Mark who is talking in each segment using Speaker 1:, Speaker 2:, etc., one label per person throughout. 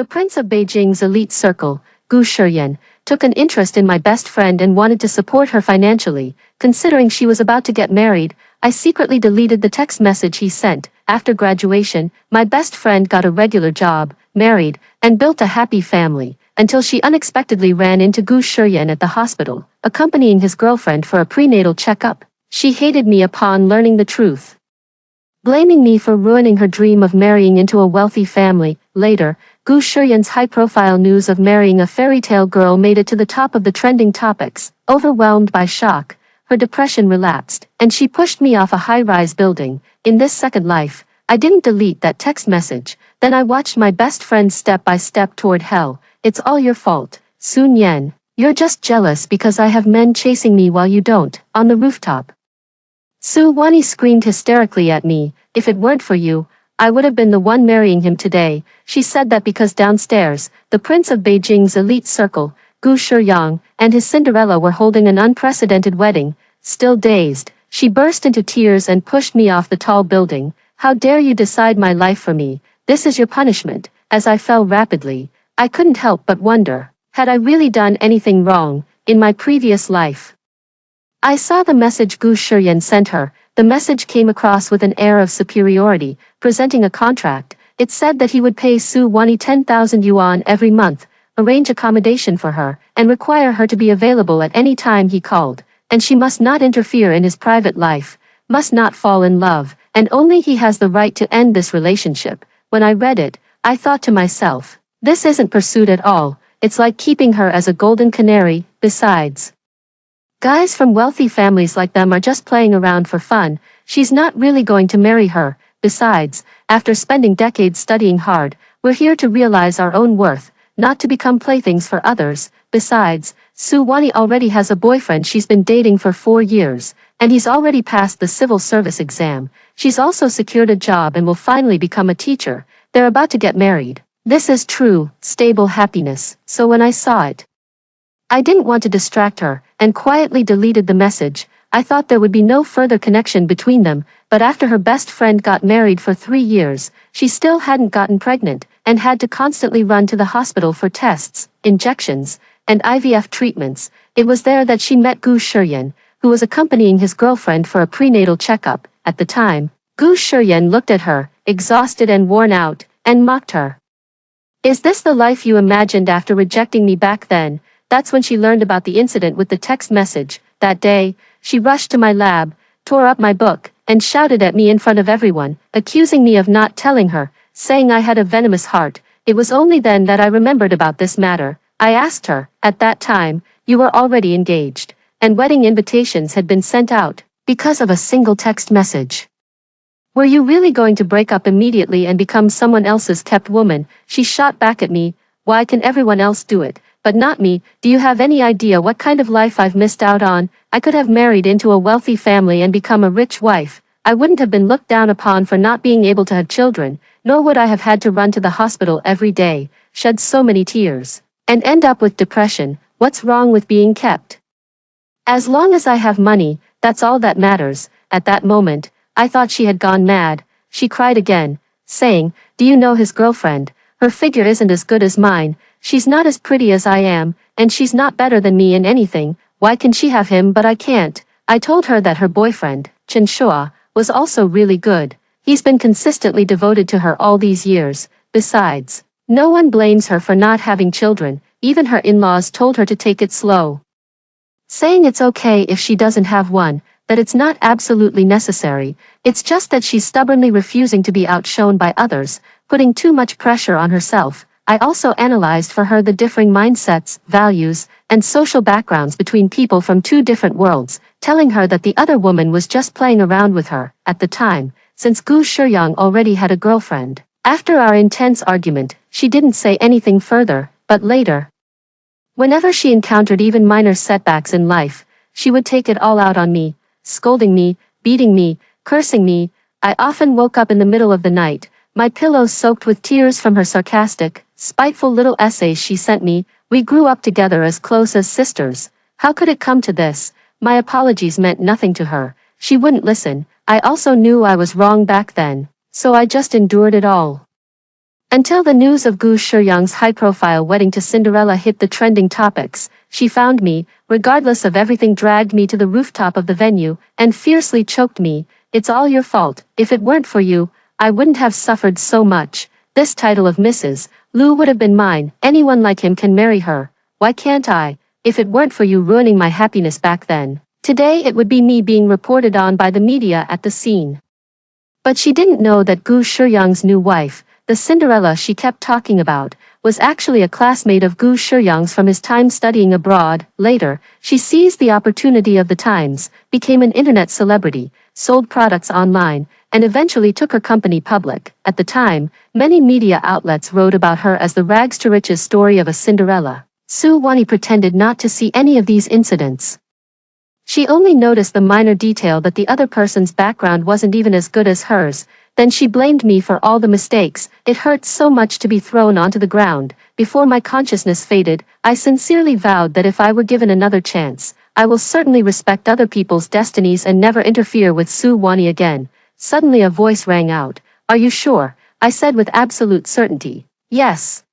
Speaker 1: The prince of Beijing's elite circle, Gu Shiyan, took an interest in my best friend and wanted to support her financially. Considering she was about to get married, I secretly deleted the text message he sent. After graduation, my best friend got a regular job, married, and built a happy family, until she unexpectedly ran into Gu Shiyan at the hospital, accompanying his girlfriend for a prenatal checkup. She hated me upon learning the truth, blaming me for ruining her dream of marrying into a wealthy family. Later, Gu Shiyan's high-profile news of marrying a fairy tale girl made it to the top of the trending topics. Overwhelmed by shock, her depression relapsed, and she pushed me off a high-rise building. In this second life, I didn't delete that text message. Then I watched my best friend step by step toward hell. It's all your fault, Sun Yan. You're just jealous because I have men chasing me while you don't. On the rooftop, Su Wani screamed hysterically at me. If it weren't for you, I would have been the one marrying him today. She said that because downstairs, the prince of Beijing's elite circle, Gu Shiyang, and his Cinderella were holding an unprecedented wedding. Still dazed, she burst into tears and pushed me off the tall building. How dare you decide my life for me? This is your punishment. As I fell rapidly, I couldn't help but wonder, had I really done anything wrong in my previous life? I saw the message Gu Shiyan sent her. The message came across with an air of superiority, presenting a contract. It said that he would pay Su Wani 10,000 yuan every month, arrange accommodation for her, and require her to be available at any time he called, and she must not interfere in his private life, must not fall in love, and only he has the right to end this relationship. When I read it, I thought to myself, this isn't pursuit at all, it's like keeping her as a golden canary. Besides, guys from wealthy families like them are just playing around for fun. She's not really going to marry her. Besides, after spending decades studying hard, we're here to realize our own worth, not to become playthings for others. Besides, Su Wani already has a boyfriend she's been dating for 4 years, and he's already passed the civil service exam. She's also secured a job and will finally become a teacher. They're about to get married. This is true, stable happiness. So when I saw it, I didn't want to distract her, and quietly deleted the message. I thought there would be no further connection between them, but after her best friend got married for 3 years, she still hadn't gotten pregnant, and had to constantly run to the hospital for tests, injections, and IVF treatments. It was there that she met Gu Shiyan, who was accompanying his girlfriend for a prenatal checkup. At the time, Gu Shiyan looked at her, exhausted and worn out, and mocked her. Is this the life you imagined after rejecting me back then? That's when she learned about the incident with the text message. That day, she rushed to my lab, tore up my book, and shouted at me in front of everyone, accusing me of not telling her, saying I had a venomous heart. It was only then that I remembered about this matter. I asked her, at that time, you were already engaged, and wedding invitations had been sent out, because of a single text message. Were you really going to break up immediately and become someone else's kept woman? She shot back at me. Why can everyone else do it, but not me? Do you have any idea what kind of life I've missed out on? I could have married into a wealthy family and become a rich wife. I wouldn't have been looked down upon for not being able to have children, nor would I have had to run to the hospital every day, shed so many tears, and end up with depression. What's wrong with being kept? As long as I have money, that's all that matters. At that moment, I thought she had gone mad. She cried again, saying, do you know his girlfriend? Her figure isn't as good as mine. She's not as pretty as I am, and she's not better than me in anything. Why can she have him but I can't? I told her that her boyfriend, Chen Shua, was also really good. He's been consistently devoted to her all these years. Besides, no one blames her for not having children. Even her in-laws told her to take it slow, saying it's okay if she doesn't have one, that it's not absolutely necessary. It's just that she's stubbornly refusing to be outshone by others, putting too much pressure on herself. I also analyzed for her the differing mindsets, values, and social backgrounds between people from 2 different worlds, telling her that the other woman was just playing around with her. At the time, since Gu Shiyang already had a girlfriend, after our intense argument, she didn't say anything further, but later, whenever she encountered even minor setbacks in life, she would take it all out on me, scolding me, beating me, cursing me. I often woke up in the middle of the night, my pillows soaked with tears from her sarcastic, spiteful little essays she sent me. We grew up together as close as sisters. How could it come to this? My apologies meant nothing to her. She wouldn't listen. I also knew I was wrong back then, so I just endured it all. Until the news of Gu Shiyang's high-profile wedding to Cinderella hit the trending topics, she found me, regardless of everything, dragged me to the rooftop of the venue, and fiercely choked me. "It's all your fault. If it weren't for you, I wouldn't have suffered so much. This title of Mrs. Lu would have been mine. Anyone like him can marry her. Why can't I? If it weren't for you ruining my happiness back then, today it would be me being reported on by the media at the scene." But she didn't know that Gu Shiyang's new wife, the Cinderella she kept talking about, was actually a classmate of Gu Shiyang's from his time studying abroad. Later, she seized the opportunity of the times, became an internet celebrity, sold products online, and eventually took her company public. At the time, many media outlets wrote about her as the rags to riches story of a Cinderella. Su Wani pretended not to see any of these incidents. She only noticed the minor detail that the other person's background wasn't even as good as hers. Then she blamed me for all the mistakes. It hurt so much to be thrown onto the ground. Before my consciousness faded, I sincerely vowed that if I were given another chance, I will certainly respect other people's destinies and never interfere with Su Wani again. Suddenly a voice rang out. "Are you sure?" I said with absolute certainty. "Yes."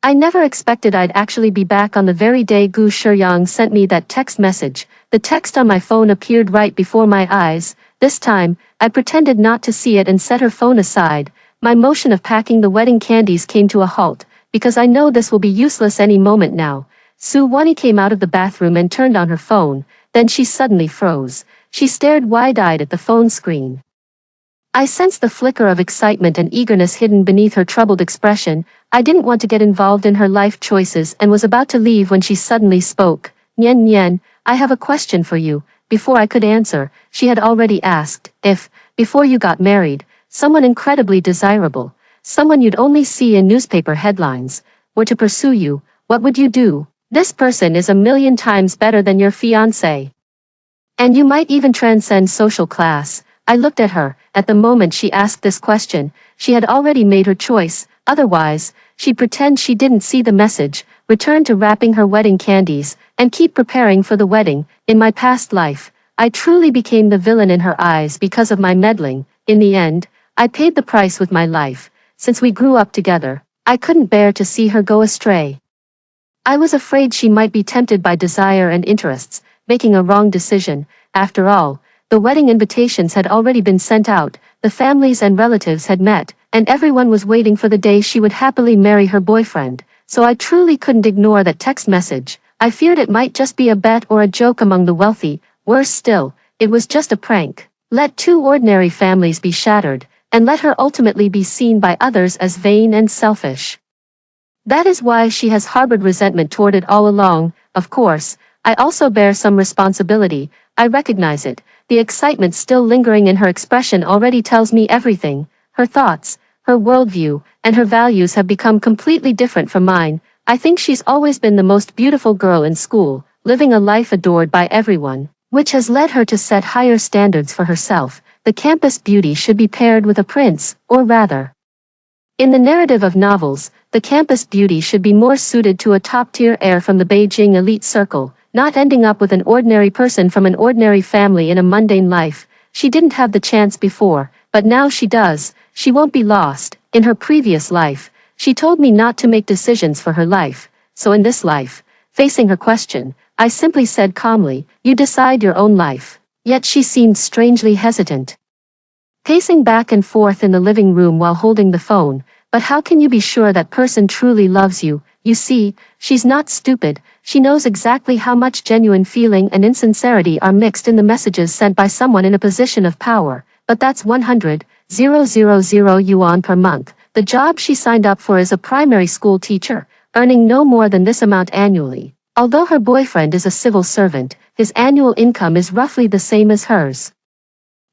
Speaker 1: I never expected I'd actually be back on the very day Gu Shiyang sent me that text message. The text on my phone appeared right before my eyes. This time, I pretended not to see it and set her phone aside. My motion of packing the wedding candies came to a halt, because I know this will be useless any moment now. Su Wani came out of the bathroom and turned on her phone. Then she suddenly froze. She stared wide-eyed at the phone screen. I sensed the flicker of excitement and eagerness hidden beneath her troubled expression. I didn't want to get involved in her life choices and was about to leave when she suddenly spoke. "Nian Nian, I have a question for you." Before I could answer, she had already asked, "If, before you got married, someone incredibly desirable, someone you'd only see in newspaper headlines, were to pursue you, what would you do? This person is a million times better than your fiancé. And you might even transcend social class." I looked at her. At the moment she asked this question, she had already made her choice. Otherwise, she'd pretend she didn't see the message, return to wrapping her wedding candies, and keep preparing for the wedding. In my past life, I truly became the villain in her eyes because of my meddling. In the end, I paid the price with my life. Since we grew up together, I couldn't bear to see her go astray. I was afraid she might be tempted by desire and interests, making a wrong decision. After all, the wedding invitations had already been sent out, the families and relatives had met, and everyone was waiting for the day she would happily marry her boyfriend. So I truly couldn't ignore that text message. I feared it might just be a bet or a joke among the wealthy. Worse still, it was just a prank. Let two ordinary families be shattered, and let her ultimately be seen by others as vain and selfish. That is why she has harbored resentment toward it all along. Of course, I also bear some responsibility. I recognize it. The excitement still lingering in her expression already tells me everything. Her thoughts, her worldview, and her values have become completely different from mine. I think she's always been the most beautiful girl in school, living a life adored by everyone, which has led her to set higher standards for herself. The campus beauty should be paired with a prince, or rather, in the narrative of novels, the campus beauty should be more suited to a top-tier heir from the Beijing elite circle, not ending up with an ordinary person from an ordinary family in a mundane life. She didn't have the chance before, but now she does. She won't be lost. In her previous life, she told me not to make decisions for her life. So in this life, facing her question, I simply said calmly, "You decide your own life." Yet she seemed strangely hesitant, pacing back and forth in the living room while holding the phone. "But how can you be sure that person truly loves you? You see, she's not stupid. She knows exactly how much genuine feeling and insincerity are mixed in the messages sent by someone in a position of power. But that's 100,000 yuan per month. The job she signed up for is a primary school teacher, earning no more than this amount annually. Although her boyfriend is a civil servant, his annual income is roughly the same as hers.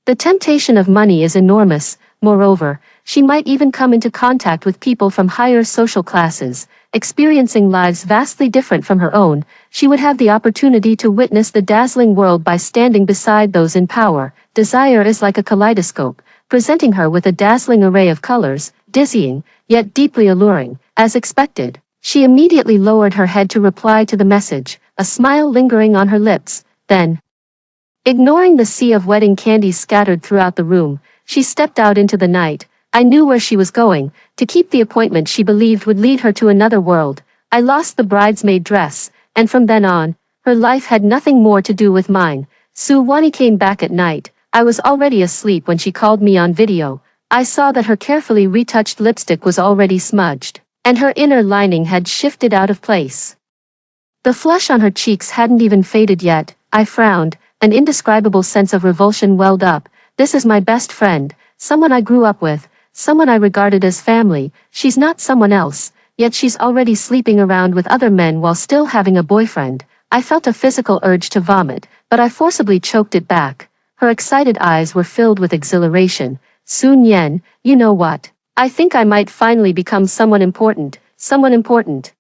Speaker 1: The temptation of money is enormous. Moreover, she might even come into contact with people from higher social classes, experiencing lives vastly different from her own. She would have the opportunity to witness the dazzling world by standing beside those in power. Desire is like a kaleidoscope, presenting her with a dazzling array of colors, dizzying, yet deeply alluring. As expected, she immediately lowered her head to reply to the message, a smile lingering on her lips. Then, ignoring the sea of wedding candies scattered throughout the room, she stepped out into the night. I knew where she was going. To keep the appointment she believed would lead her to another world. I lost the bridesmaid dress, and from then on, her life had nothing more to do with mine. Suwani came back at night. I was already asleep when she called me on video. I saw that her carefully retouched lipstick was already smudged, and her inner lining had shifted out of place. The flush on her cheeks hadn't even faded yet. I frowned. An indescribable sense of revulsion welled up. This is my best friend, someone I grew up with, someone I regarded as family. She's not someone else, yet she's already sleeping around with other men while still having a boyfriend. I felt a physical urge to vomit, but I forcibly choked it back. Her excited eyes were filled with exhilaration. Sun Yen, you know what? I think I might finally become someone important, someone important.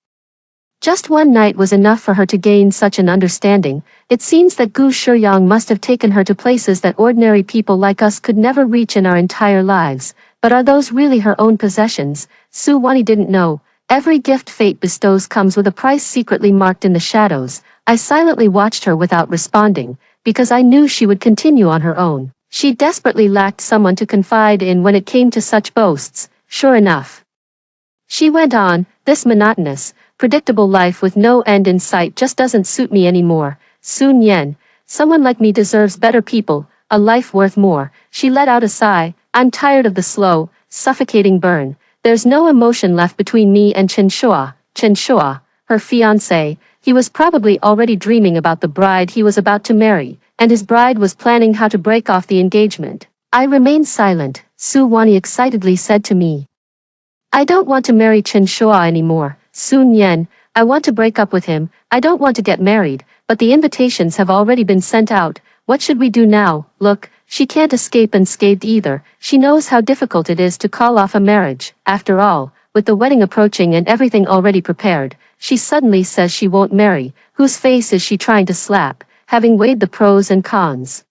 Speaker 1: Just one night was enough for her to gain such an understanding. It seems that Gu Shuyang must have taken her to places that ordinary people like us could never reach in our entire lives. But are those really her own possessions? Su Wani didn't know. Every gift fate bestows comes with a price secretly marked in the shadows. I silently watched her without responding, because I knew she would continue on her own. She desperately lacked someone to confide in when it came to such boasts. Sure enough, she went on, this monotonous, predictable life with no end in sight just doesn't suit me anymore. Sun Yen, someone like me deserves better people, a life worth more. She let out a sigh. I'm tired of the slow, suffocating burn. There's no emotion left between me and Chen Shua. Chen Shua, her fiancé. He was probably already dreaming about the bride he was about to marry, and his bride was planning how to break off the engagement. I remained silent. Su Wani excitedly said to me, I don't want to marry Chen Shua anymore. Sun Yen, I want to break up with him. I don't want to get married, but the invitations have already been sent out. What should we do now? Look, she can't escape unscathed either. She knows how difficult it is to call off a marriage. After all, with the wedding approaching and everything already prepared, she suddenly says she won't marry. Whose face is she trying to slap, having weighed the pros and cons?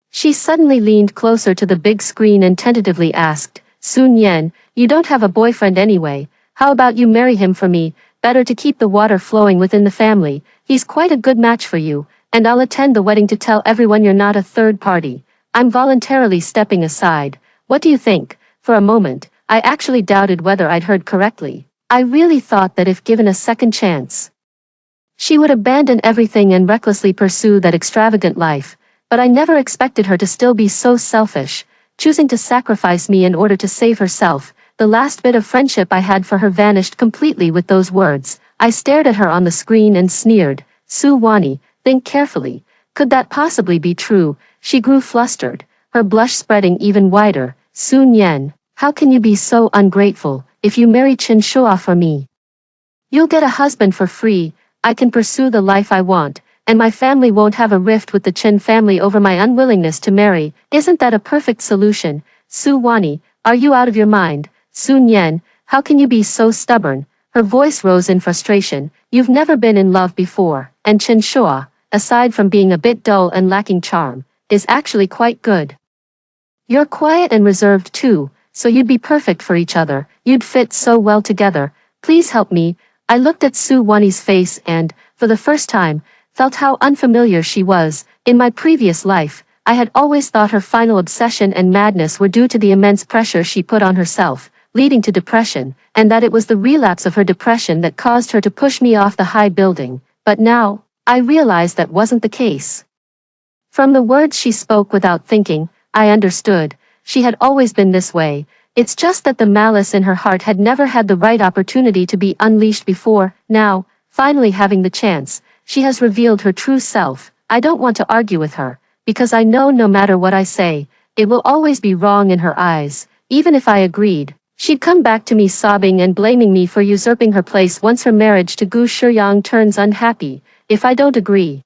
Speaker 1: She suddenly leaned closer to the big screen and tentatively asked, Sun Yen, you don't have a boyfriend anyway. How about you marry him for me? Better to keep the water flowing within the family. He's quite a good match for you, and I'll attend the wedding to tell everyone you're not a third party. I'm voluntarily stepping aside. What do you think? For a moment, I actually doubted whether I'd heard correctly. I really thought that if given a second chance, she would abandon everything and recklessly pursue that extravagant life, but I never expected her to still be so selfish, choosing to sacrifice me in order to save herself. The last bit of friendship I had for her vanished completely with those words. I stared at her on the screen and sneered. Su Wani, think carefully. Could that possibly be true? She grew flustered, her blush spreading even wider. Sun Yen, how can you be so ungrateful? If you marry Chen Shua for me, you'll get a husband for free. I can pursue the life I want, and my family won't have a rift with the Chen family over my unwillingness to marry. Isn't that a perfect solution? Su Wani, are you out of your mind? Sun Yen, how can you be so stubborn? Her voice rose in frustration. You've never been in love before, and Chen Shua, aside from being a bit dull and lacking charm, is actually quite good. You're quiet and reserved too, so you'd be perfect for each other. You'd fit so well together. Please help me. I looked at Su Wani's face and, for the first time, felt how unfamiliar she was. In my previous life, I had always thought her final obsession and madness were due to the immense pressure she put on herself, leading to depression, and that it was the relapse of her depression that caused her to push me off the high building. But now, I realized that wasn't the case. From the words she spoke without thinking, I understood. She had always been this way. It's just that the malice in her heart had never had the right opportunity to be unleashed before. Now, finally having the chance, she has revealed her true self. I don't want to argue with her, because I know no matter what I say, it will always be wrong in her eyes. Even if I agreed, she'd come back to me sobbing and blaming me for usurping her place once her marriage to Gu Shuyang turns unhappy. If I don't agree,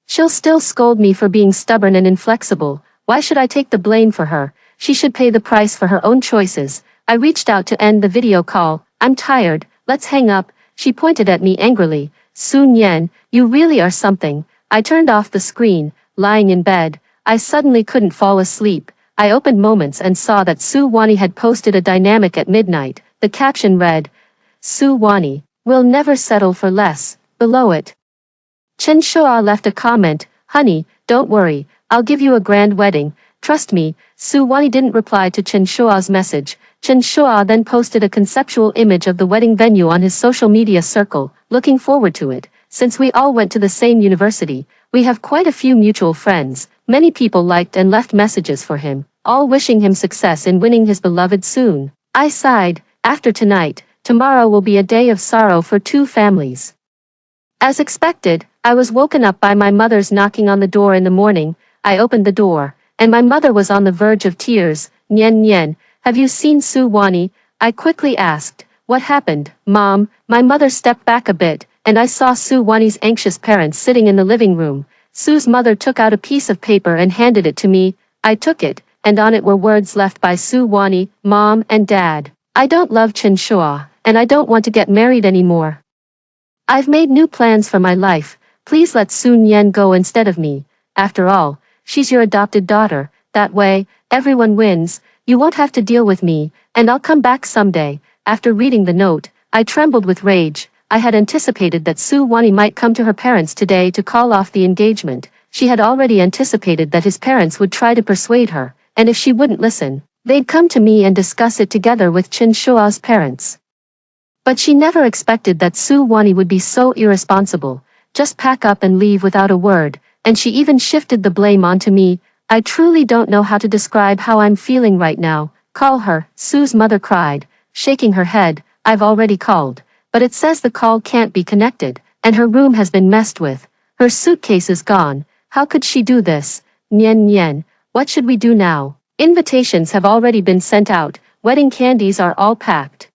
Speaker 1: she'll still scold me for being stubborn and inflexible. Why should I take the blame for her? She should pay the price for her own choices. I reached out to end the video call. I'm tired, let's hang up. She pointed at me angrily. Sun Yen, you really are something. I turned off the screen. Lying in bed, I suddenly couldn't fall asleep. I opened Moments and saw that Su Wani had posted a dynamic at midnight. The caption read, Su Wani, will never settle for less. Below it, Chen Shua left a comment, honey, don't worry, I'll give you a grand wedding. Trust me, Su Wani didn't reply to Chen Shua's message. Chen Shua then posted a conceptual image of the wedding venue on his social media circle, looking forward to it. Since we all went to the same university, we have quite a few mutual friends. Many people liked and left messages for him, all wishing him success in winning his beloved soon. I sighed. After tonight, tomorrow will be a day of sorrow for two families. As expected, I was woken up by my mother's knocking on the door in the morning. I opened the door, and my mother was on the verge of tears. Nian Nian, have you seen Su Wani? I quickly asked. What happened, Mom? My mother stepped back a bit, and I saw Su Wani's anxious parents sitting in the living room. Su's mother took out a piece of paper and handed it to me. I took it, and on it were words left by Su Wani, Mom and Dad. I don't love Chen Shua, and I don't want to get married anymore. I've made new plans for my life. Please let Sun Yen go instead of me. After all, she's your adopted daughter. That way, everyone wins. You won't have to deal with me, and I'll come back someday. After reading the note, I trembled with rage. I had anticipated that Su Wani might come to her parents today to call off the engagement. She had already anticipated that his parents would try to persuade her, and if she wouldn't listen, they'd come to me and discuss it together with Chen Shua's parents. But she never expected that Su Wani would be so irresponsible, just pack up and leave without a word, and she even shifted the blame onto me. I truly don't know how to describe how I'm feeling right now. Call her, Su's mother cried, shaking her head. I've already called, but it says the call can't be connected, and her room has been messed with. Her suitcase is gone. How could she do this? Nian Nian, what should we do now? Invitations have already been sent out, wedding candies are all packed.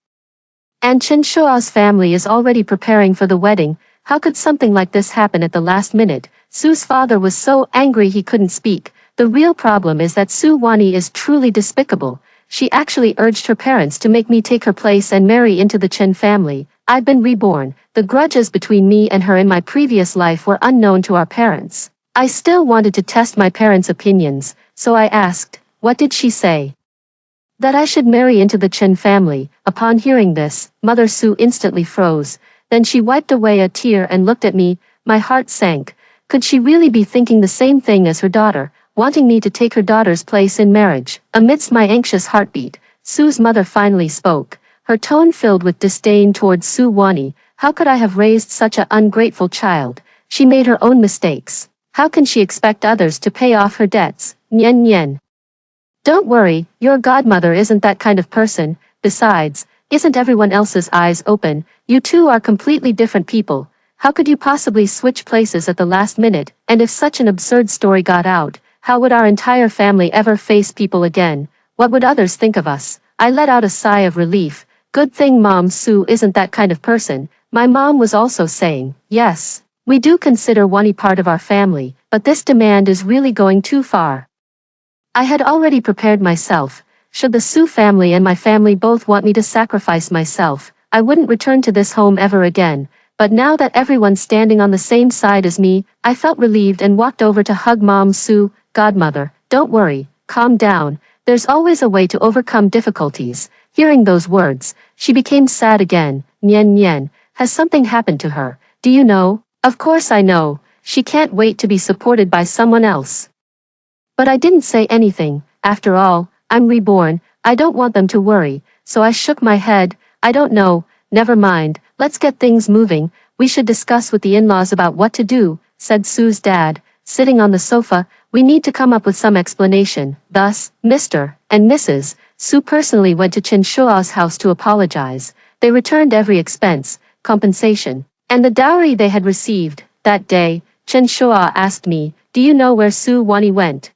Speaker 1: And Chen Shua's family is already preparing for the wedding. How could something like this happen at the last minute? Su's father was so angry he couldn't speak. The real problem is that Su Wani is truly despicable. She actually urged her parents to make me take her place and marry into the Chen family. I've been reborn. The grudges between me and her in my previous life were unknown to our parents. I still wanted to test my parents' opinions, so I asked, what did she say? That I should marry into the Chen family. Upon hearing this, Mother Su instantly froze. Then she wiped away a tear and looked at me. My heart sank. Could she really be thinking the same thing as her daughter, wanting me to take her daughter's place in marriage? Amidst my anxious heartbeat, Su's mother finally spoke, her tone filled with disdain towards Su Wani. How could I have raised such an ungrateful child? She made her own mistakes. How can she expect others to pay off her debts? Nian Nian. Don't worry, your godmother isn't that kind of person. Besides, isn't everyone else's eyes open? You two are completely different people. How could you possibly switch places at the last minute? And if such an absurd story got out, how would our entire family ever face people again? What would others think of us? I let out a sigh of relief. Good thing Mom Su isn't that kind of person. My mom was also saying, yes, we do consider Wani part of our family, but this demand is really going too far. I had already prepared myself. Should the Su family and my family both want me to sacrifice myself, I wouldn't return to this home ever again. But now that everyone's standing on the same side as me, I felt relieved and walked over to hug Mom Su. Godmother, don't worry, calm down. There's always a way to overcome difficulties. Hearing those words, she became sad again. Nian Nian, has something happened to her? Do you know? Of course I know. She can't wait to be supported by someone else. But I didn't say anything. After all, I'm reborn. I don't want them to worry. So I shook my head. I don't know. Never mind. Let's get things moving. We should discuss with the in-laws about what to do, said Su's dad, sitting on the sofa. We need to come up with some explanation. Thus, Mr. and Mrs. Su personally went to Chen Shua's house to apologize. They returned every expense, compensation, and the dowry they had received. That day, Chen Shua asked me, do you know where Su Wani went?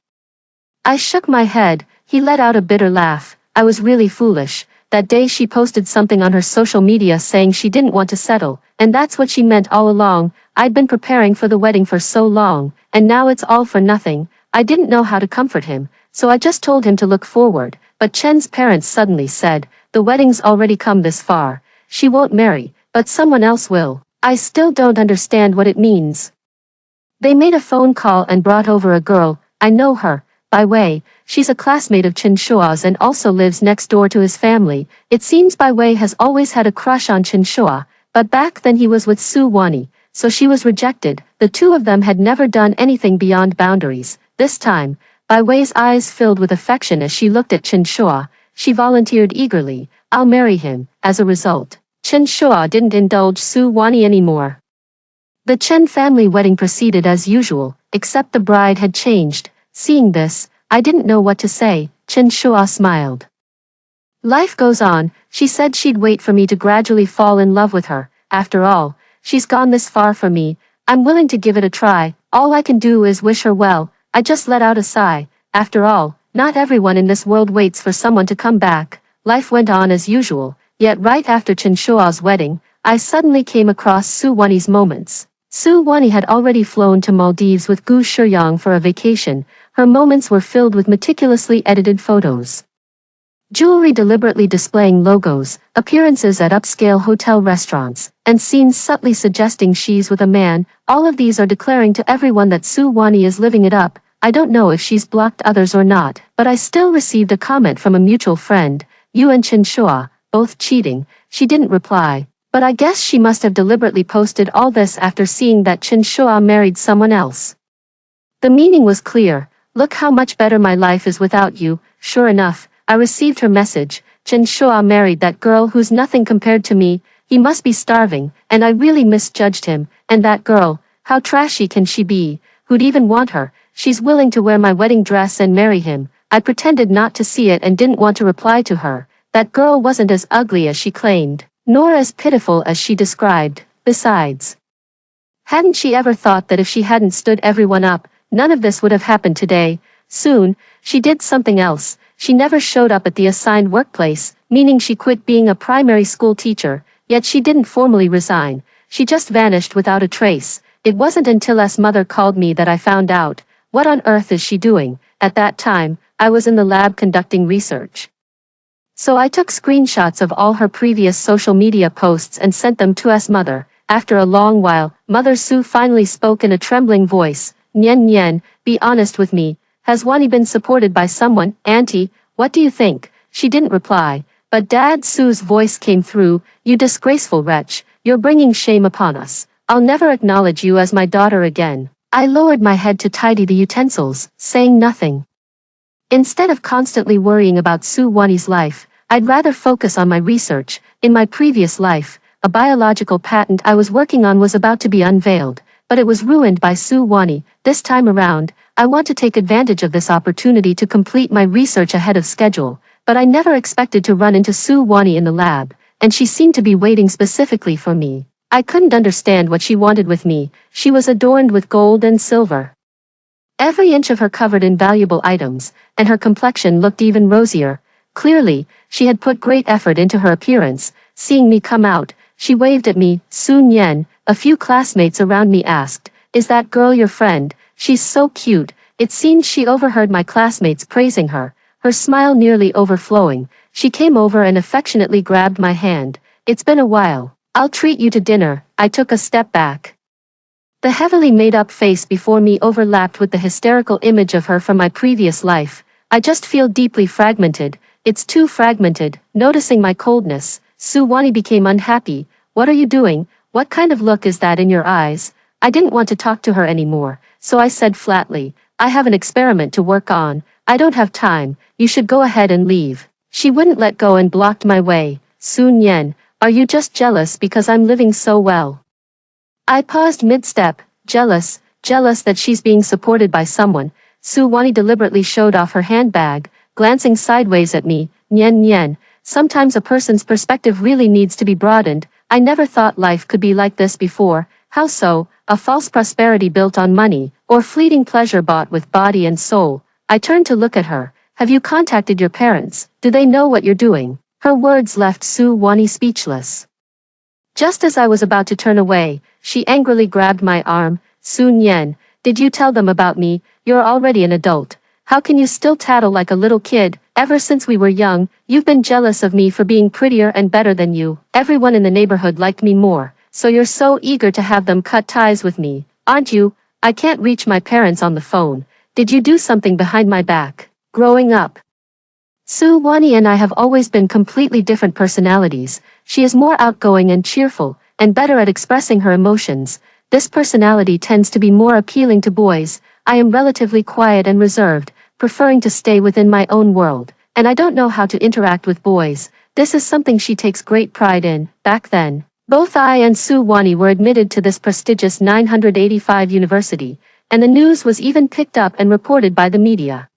Speaker 1: I shook my head. He let out a bitter laugh. I was really foolish. That day she posted something on her social media saying she didn't want to settle, and that's what she meant all along. I'd been preparing for the wedding for so long, and now it's all for nothing. I didn't know how to comfort him, so I just told him to look forward. But Chen's parents suddenly said, the wedding's already come this far. She won't marry, but someone else will. I still don't understand what it means. They made a phone call and brought over a girl. I know her. By Wei, she's a classmate of Chen Shua's and also lives next door to his family. It seems Bai Wei has always had a crush on Chen Shua, but back then he was with Su Wani, so she was rejected. The two of them had never done anything beyond boundaries. This time, Bai Wei's eyes filled with affection as she looked at Chen Shua. She volunteered eagerly, "I'll marry him." As a result, Chen Shua didn't indulge Su Wani anymore. The Chen family wedding proceeded as usual, except the bride had changed. Seeing this, I didn't know what to say. Chen Shua smiled. "Life goes on," she said. "She'd wait for me to gradually fall in love with her. After all, she's gone this far for me. I'm willing to give it a try. All I can do is wish her well." I just let out a sigh. After all, not everyone in this world waits for someone to come back. Life went on as usual, yet right after Chen Shua's wedding, I suddenly came across Su Wani's moments. Su Wani had already flown to Maldives with Gu Shuyang for a vacation. Her moments were filled with meticulously edited photos. Jewelry deliberately displaying logos, appearances at upscale hotel restaurants, and scenes subtly suggesting she's with a man. All of these are declaring to everyone that Su Wani is living it up. I don't know if she's blocked others or not, but I still received a comment from a mutual friend, "You and Chen Shua, both cheating." She didn't reply, but I guess she must have deliberately posted all this after seeing that Chen Shua married someone else. The meaning was clear. "Look how much better my life is without you." Sure enough, I received her message. "Chen Shua married that girl who's nothing compared to me. He must be starving, and I really misjudged him. And that girl, how trashy can she be? Who'd even want her? She's willing to wear my wedding dress and marry him." I pretended not to see it and didn't want to reply to her. That girl wasn't as ugly as she claimed, nor as pitiful as she described. Besides, hadn't she ever thought that if she hadn't stood everyone up, none of this would have happened today? Soon, she did something else. She never showed up at the assigned workplace, meaning she quit being a primary school teacher, yet she didn't formally resign. She just vanished without a trace. It wasn't until S mother called me that I found out. What on earth is she doing? At that time, I was in the lab conducting research. So I took screenshots of all her previous social media posts and sent them to S mother. After a long while, Mother Su finally spoke in a trembling voice. "Nian Nian, be honest with me. Has Wani been supported by someone? Auntie, what do you think?" She didn't reply, but Dad Su's voice came through. "You disgraceful wretch, you're bringing shame upon us. I'll never acknowledge you as my daughter again." I lowered my head to tidy the utensils, saying nothing. Instead of constantly worrying about Su Wani's life, I'd rather focus on my research. In my previous life, a biological patent I was working on was about to be unveiled, but it was ruined by Su Wani. This time around, I want to take advantage of this opportunity to complete my research ahead of schedule, but I never expected to run into Su Wani in the lab, and she seemed to be waiting specifically for me. I couldn't understand what she wanted with me. She was adorned with gold and silver, every inch of her covered in valuable items, and her complexion looked even rosier. Clearly, she had put great effort into her appearance. Seeing me come out, she waved at me. "Sun Yen." A few classmates around me asked, "Is that girl your friend? She's so cute." It seemed she overheard my classmates praising her, her smile nearly overflowing. She came over and affectionately grabbed my hand. "It's been a while. I'll treat you to dinner." I took a step back. The heavily made-up face before me overlapped with the hysterical image of her from my previous life. I just feel deeply fragmented. It's too fragmented. Noticing my coldness, Su Wani became unhappy. "What are you doing? What kind of look is that in your eyes?" I didn't want to talk to her anymore, so I said flatly, "I have an experiment to work on. I don't have time. You should go ahead and leave." She wouldn't let go and blocked my way. "Sun Yen, are you just jealous because I'm living so well?" I paused mid-step. Jealous that she's being supported by someone. Su Wani deliberately showed off her handbag, glancing sideways at me. "Nian Nian, sometimes a person's perspective really needs to be broadened. I never thought life could be like this before." "How so? A false prosperity built on money, or fleeting pleasure bought with body and soul?" I turned to look at her. "Have you contacted your parents? Do they know what you're doing?" Her words left Su Wani speechless. Just as I was about to turn away, she angrily grabbed my arm. "Sun Yen, did you tell them about me? You're already an adult. How can you still tattle like a little kid? Ever since we were young, you've been jealous of me for being prettier and better than you. Everyone in the neighborhood liked me more, so you're so eager to have them cut ties with me, aren't you?" I can't reach my parents on the phone. Did you do something behind my back? Growing up, Su Wani and I have always been completely different personalities. She is more outgoing and cheerful, and better at expressing her emotions. This personality tends to be more appealing to boys. I am relatively quiet and reserved, preferring to stay within my own world, and I don't know how to interact with boys. This is something she takes great pride in. Back then, both I and Su Wani were admitted to this prestigious 985 university, and the news was even picked up and reported by the media.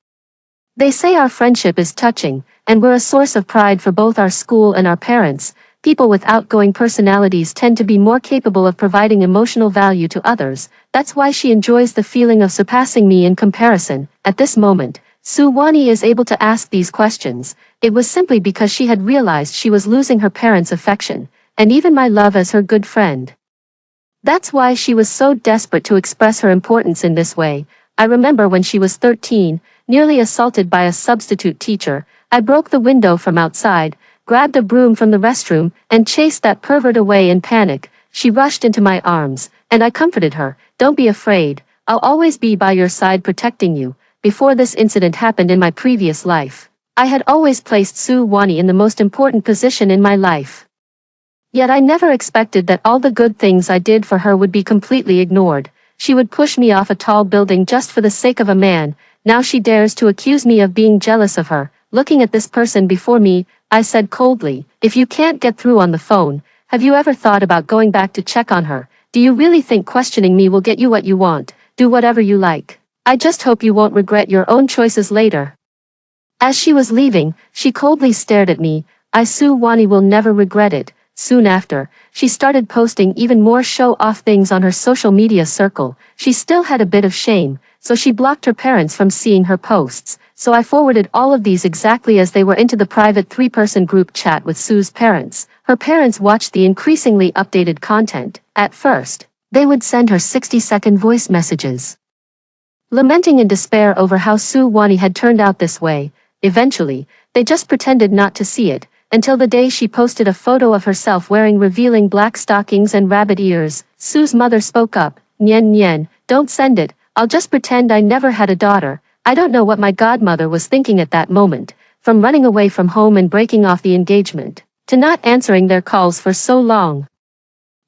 Speaker 1: They say our friendship is touching, and we're a source of pride for both our school and our parents. People with outgoing personalities tend to be more capable of providing emotional value to others. That's why she enjoys the feeling of surpassing me in comparison. At this moment, Su Wani is able to ask these questions. It was simply because she had realized she was losing her parents' affection, and even my love as her good friend. That's why she was so desperate to express her importance in this way. I remember when she was 13, nearly assaulted by a substitute teacher, I broke the window from outside, grabbed a broom from the restroom, and chased that pervert away in panic. She rushed into my arms, and I comforted her. Don't be afraid, I'll always be by your side protecting you. Before this incident happened in my previous life, I had always placed Su Wani in the most important position in my life. Yet I never expected that all the good things I did for her would be completely ignored. She would push me off a tall building just for the sake of a man. Now she dares to accuse me of being jealous of her. Looking at this person before me, I said coldly, if you can't get through on the phone, have you ever thought about going back to check on her? Do you really think questioning me will get you what you want? Do whatever you like. I just hope you won't regret your own choices later. As she was leaving, she coldly stared at me. Su Wani will never regret it. Soon after, she started posting even more show-off things on her social media circle. She still had a bit of shame, so she blocked her parents from seeing her posts. So I forwarded all of these exactly as they were into the private 3-person group chat with Su's parents. Her parents watched the increasingly updated content. At first, they would send her 60-second voice messages, lamenting in despair over how Su Wani had turned out this way. Eventually, they just pretended not to see it, until the day she posted a photo of herself wearing revealing black stockings and rabbit ears. Su's mother spoke up, Nyen Nyen, don't send it, I'll just pretend I never had a daughter. I don't know what my godmother was thinking at that moment, from running away from home and breaking off the engagement, to not answering their calls for so long,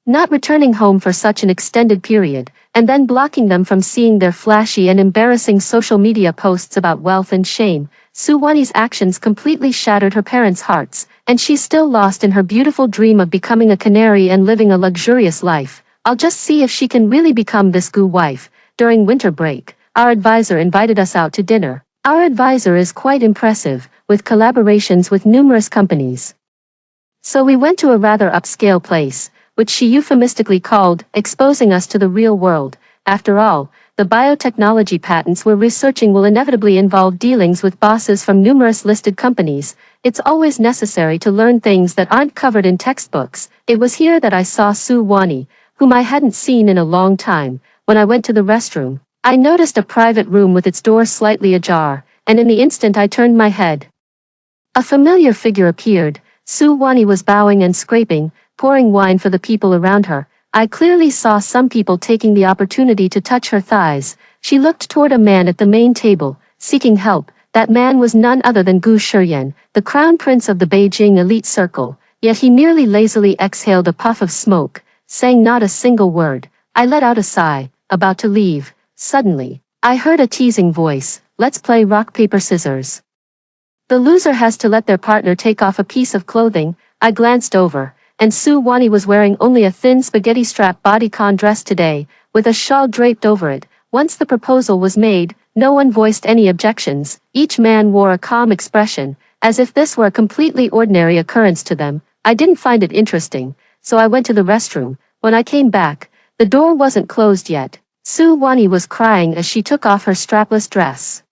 Speaker 1: not returning home for such an extended period, and then blocking them from seeing their flashy and embarrassing social media posts about wealth and shame. Su Wani's actions completely shattered her parents' hearts, and she's still lost in her beautiful dream of becoming a canary and living a luxurious life. I'll just see if she can really become this good wife. During winter break, our advisor invited us out to dinner. Our advisor is quite impressive, with collaborations with numerous companies. So we went to a rather upscale place, which she euphemistically called, exposing us to the real world. After all, the biotechnology patents we're researching will inevitably involve dealings with bosses from numerous listed companies. It's always necessary to learn things that aren't covered in textbooks. It was here that I saw Su Wani, whom I hadn't seen in a long time. When I went to the restroom, I noticed a private room with its door slightly ajar, and in the instant I turned my head. A familiar figure appeared. Su Wani was bowing and scraping, pouring wine for the people around her. I clearly saw some people taking the opportunity to touch her thighs. She looked toward a man at the main table, seeking help. That man was none other than Gu Shiryan, the crown prince of the Beijing elite circle, yet he merely lazily exhaled a puff of smoke, saying not a single word. I let out a sigh, about to leave. Suddenly, I heard a teasing voice, let's play rock paper scissors. The loser has to let their partner take off a piece of clothing. I glanced over, and Su Wani was wearing only a thin spaghetti strap bodycon dress today, with a shawl draped over it. Once the proposal was made, no one voiced any objections. Each man wore a calm expression, as if this were a completely ordinary occurrence to them. I didn't find it interesting, so I went to the restroom. When I came back, the door wasn't closed yet. Su Wani was crying as she took off her strapless dress.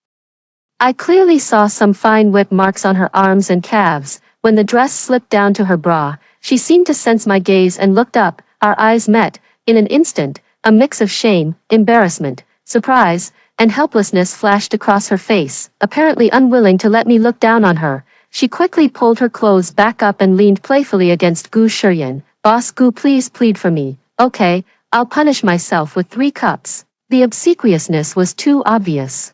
Speaker 1: I clearly saw some fine whip marks on her arms and calves. When the dress slipped down to her bra, she seemed to sense my gaze and looked up. Our eyes met. In an instant, a mix of shame, embarrassment, surprise, and helplessness flashed across her face. Apparently unwilling to let me look down on her, she quickly pulled her clothes back up and leaned playfully against Gu Shiryan. Boss Gu, please plead for me. Okay, I'll punish myself with 3 cups. The obsequiousness was too obvious.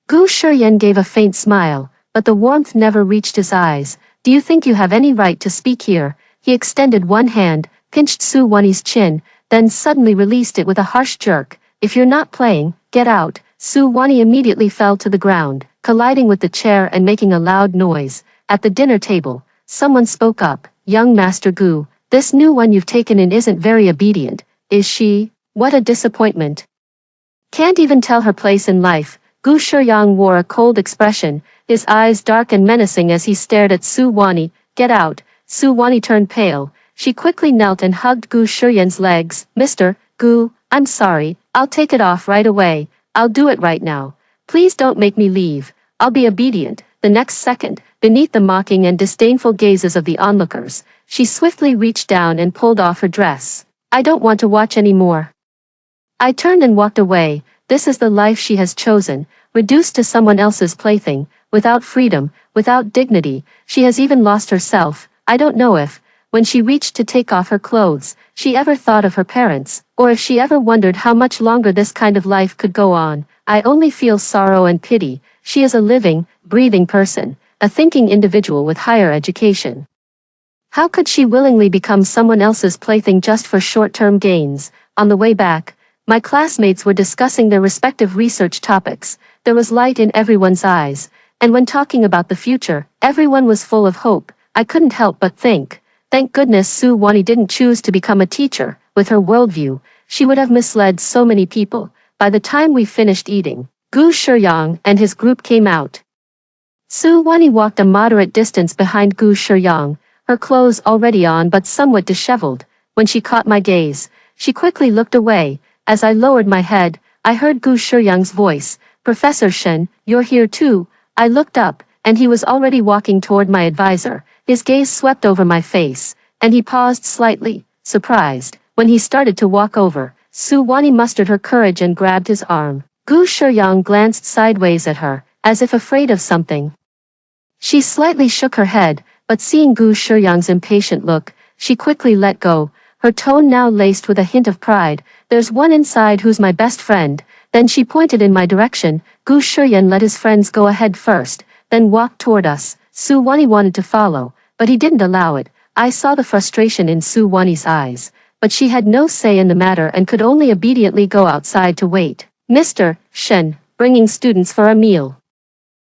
Speaker 1: Gu Shiryan gave a faint smile, but the warmth never reached his eyes. Do you think you have any right to speak here? He extended one hand, pinched Su Wani's chin, then suddenly released it with a harsh jerk. If you're not playing, get out. Su Wani immediately fell to the ground, colliding with the chair and making a loud noise. At the dinner table, someone spoke up. Young Master Gu, this new one you've taken in isn't very obedient, is she? What a disappointment. Can't even tell her place in life. Gu Shiyang wore a cold expression, his eyes dark and menacing as he stared at Su Wani. Get out. Su Wani turned pale. She quickly knelt and hugged Gu Shiyan's legs. Mr. Gu, I'm sorry, I'll take it off right away. I'll do it right now. Please don't make me leave. I'll be obedient. The next second, beneath the mocking and disdainful gazes of the onlookers, she swiftly reached down and pulled off her dress. I don't want to watch anymore. I turned and walked away. This is the life she has chosen, reduced to someone else's plaything, without freedom, without dignity. She has even lost herself. I don't know if, when she reached to take off her clothes, she ever thought of her parents, or if she ever wondered how much longer this kind of life could go on. I only feel sorrow and pity. She is a living, breathing person, a thinking individual with higher education. How could she willingly become someone else's plaything just for short-term gains? On the way back, my classmates were discussing their respective research topics. There was light in everyone's eyes, and when talking about the future, everyone was full of hope. I couldn't help but think, thank goodness Su Wani didn't choose to become a teacher. With her worldview, she would have misled so many people. By the time we finished eating, Gu Shiyang and his group came out. Su Wani walked a moderate distance behind Gu Shiyang, her clothes already on but somewhat disheveled. When she caught my gaze, she quickly looked away. As I lowered my head, I heard Gu Shiyang's voice. Professor Shen, you're here too. I looked up, and he was already walking toward my advisor. His gaze swept over my face, and he paused slightly, surprised. When he started to walk over, Su Wani mustered her courage and grabbed his arm. Gu Shiyang glanced sideways at her, as if afraid of something. She slightly shook her head, but seeing Gu Shiyang's impatient look, she quickly let go, her tone now laced with a hint of pride. There's one inside who's my best friend. Then she pointed in my direction. Gu Shiyan let his friends go ahead first, then walked toward us. Su Wani wanted to follow, but he didn't allow it. I saw the frustration in Su Wani's eyes, but she had no say in the matter and could only obediently go outside to wait. Mr. Shen, bringing students for a meal.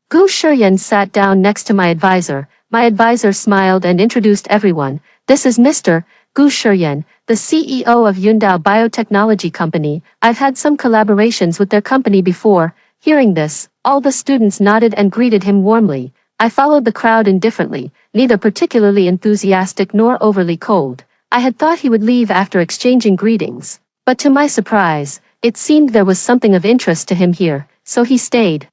Speaker 1: Gu Shiyan sat down next to my advisor. My advisor smiled and introduced everyone. This is Mr. Gu Shiyan, the CEO of Yundao Biotechnology Company. I've had some collaborations with their company before. Hearing this, all the students nodded and greeted him warmly. I followed the crowd indifferently, neither particularly enthusiastic nor overly cold. I had thought he would leave after exchanging greetings, but to my surprise, it seemed there was something of interest to him here, so he stayed.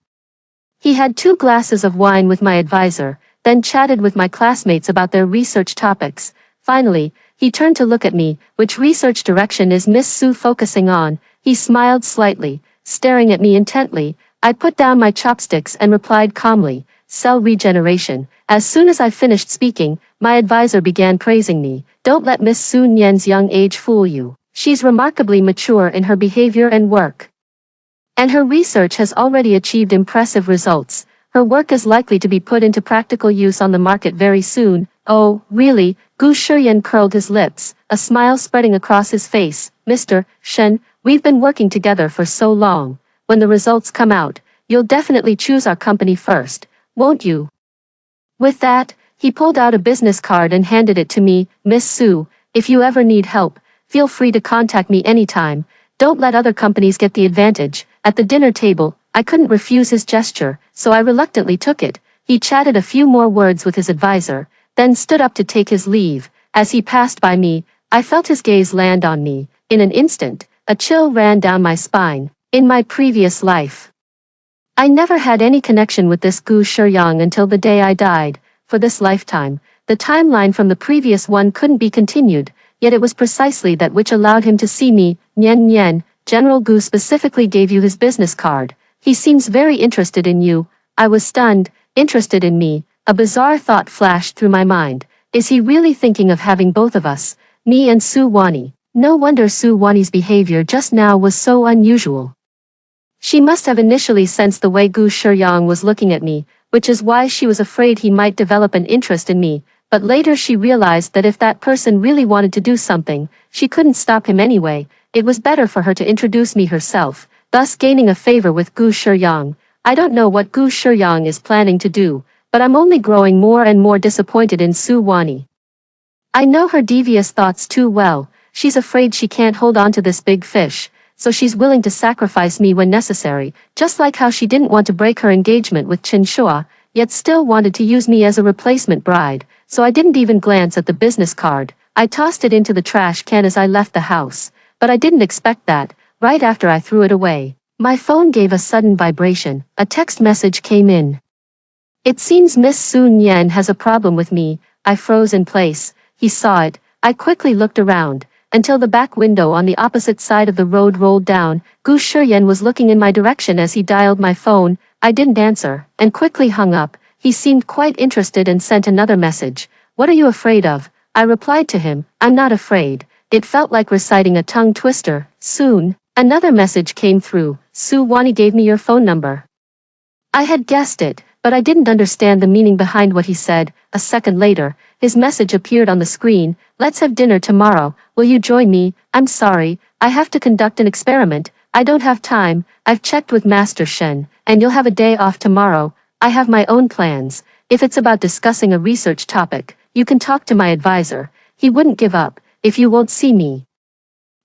Speaker 1: He had 2 glasses of wine with my advisor, then chatted with my classmates about their research topics. Finally, he turned to look at me. Which research direction is Miss Su focusing on? He smiled slightly, staring at me intently. I put down my chopsticks and replied calmly, cell regeneration. As soon as I finished speaking, my advisor began praising me. Don't let Miss Su Nian's young age fool you. She's remarkably mature in her behavior and work. And her research has already achieved impressive results. Her work is likely to be put into practical use on the market very soon. Oh, really? Gu Shiyan curled his lips, a smile spreading across his face. Mr. Shen, we've been working together for so long. When the results come out, you'll definitely choose our company first, won't you? With that, he pulled out a business card and handed it to me. Miss Su, if you ever need help, feel free to contact me anytime. Don't let other companies get the advantage. At the dinner table, I couldn't refuse his gesture, so I reluctantly took it. He chatted a few more words with his advisor, then stood up to take his leave. As he passed by me, I felt his gaze land on me. In an instant, a chill ran down my spine. In my previous life, I never had any connection with this Gu Shiyang until the day I died. For this lifetime, the timeline from the previous one couldn't be continued, yet it was precisely that which allowed him to see me. Nian Nian, General Gu specifically gave you his business card. He seems very interested in you. I was stunned. Interested in me. A bizarre thought flashed through my mind. Is he really thinking of having both of us, me and Su Wani? No wonder Su Wani's behavior just now was so unusual. She must have initially sensed the way Gu Shiyang was looking at me, which is why she was afraid he might develop an interest in me, but later she realized that if that person really wanted to do something, she couldn't stop him anyway. It was better for her to introduce me herself. thus gaining a favor with Gu Shiyang. I don't know what Gu Shiyang is planning to do, but I'm only growing more and more disappointed in Su Wani. I know her devious thoughts too well. She's afraid she can't hold on to this big fish, so she's willing to sacrifice me when necessary, just like how she didn't want to break her engagement with Chen Shua, yet still wanted to use me as a replacement bride, so I didn't even glance at the business card. I tossed it into the trash can as I left the house, but I didn't expect that, right after I threw it away. My phone gave a sudden vibration. A text message came in. It seems Miss Sun Yan has a problem with me. I froze in place. He saw it. I quickly looked around, until the back window on the opposite side of the road rolled down. Gu Shiyan was looking in my direction as he dialed my phone. I didn't answer, and quickly hung up. He seemed quite interested and sent another message. What are you afraid of? I replied to him, I'm not afraid. It felt like reciting a tongue twister. Soon, another message came through. Su Wani gave me your phone number. I had guessed it, but I didn't understand the meaning behind what he said. A second later, his message appeared on the screen. Let's have dinner tomorrow. Will you join me? I'm sorry, I have to conduct an experiment. I don't have time. I've checked with Master Shen, and you'll have a day off tomorrow. I have my own plans. If it's about discussing a research topic, you can talk to my advisor. He wouldn't give up if you won't see me.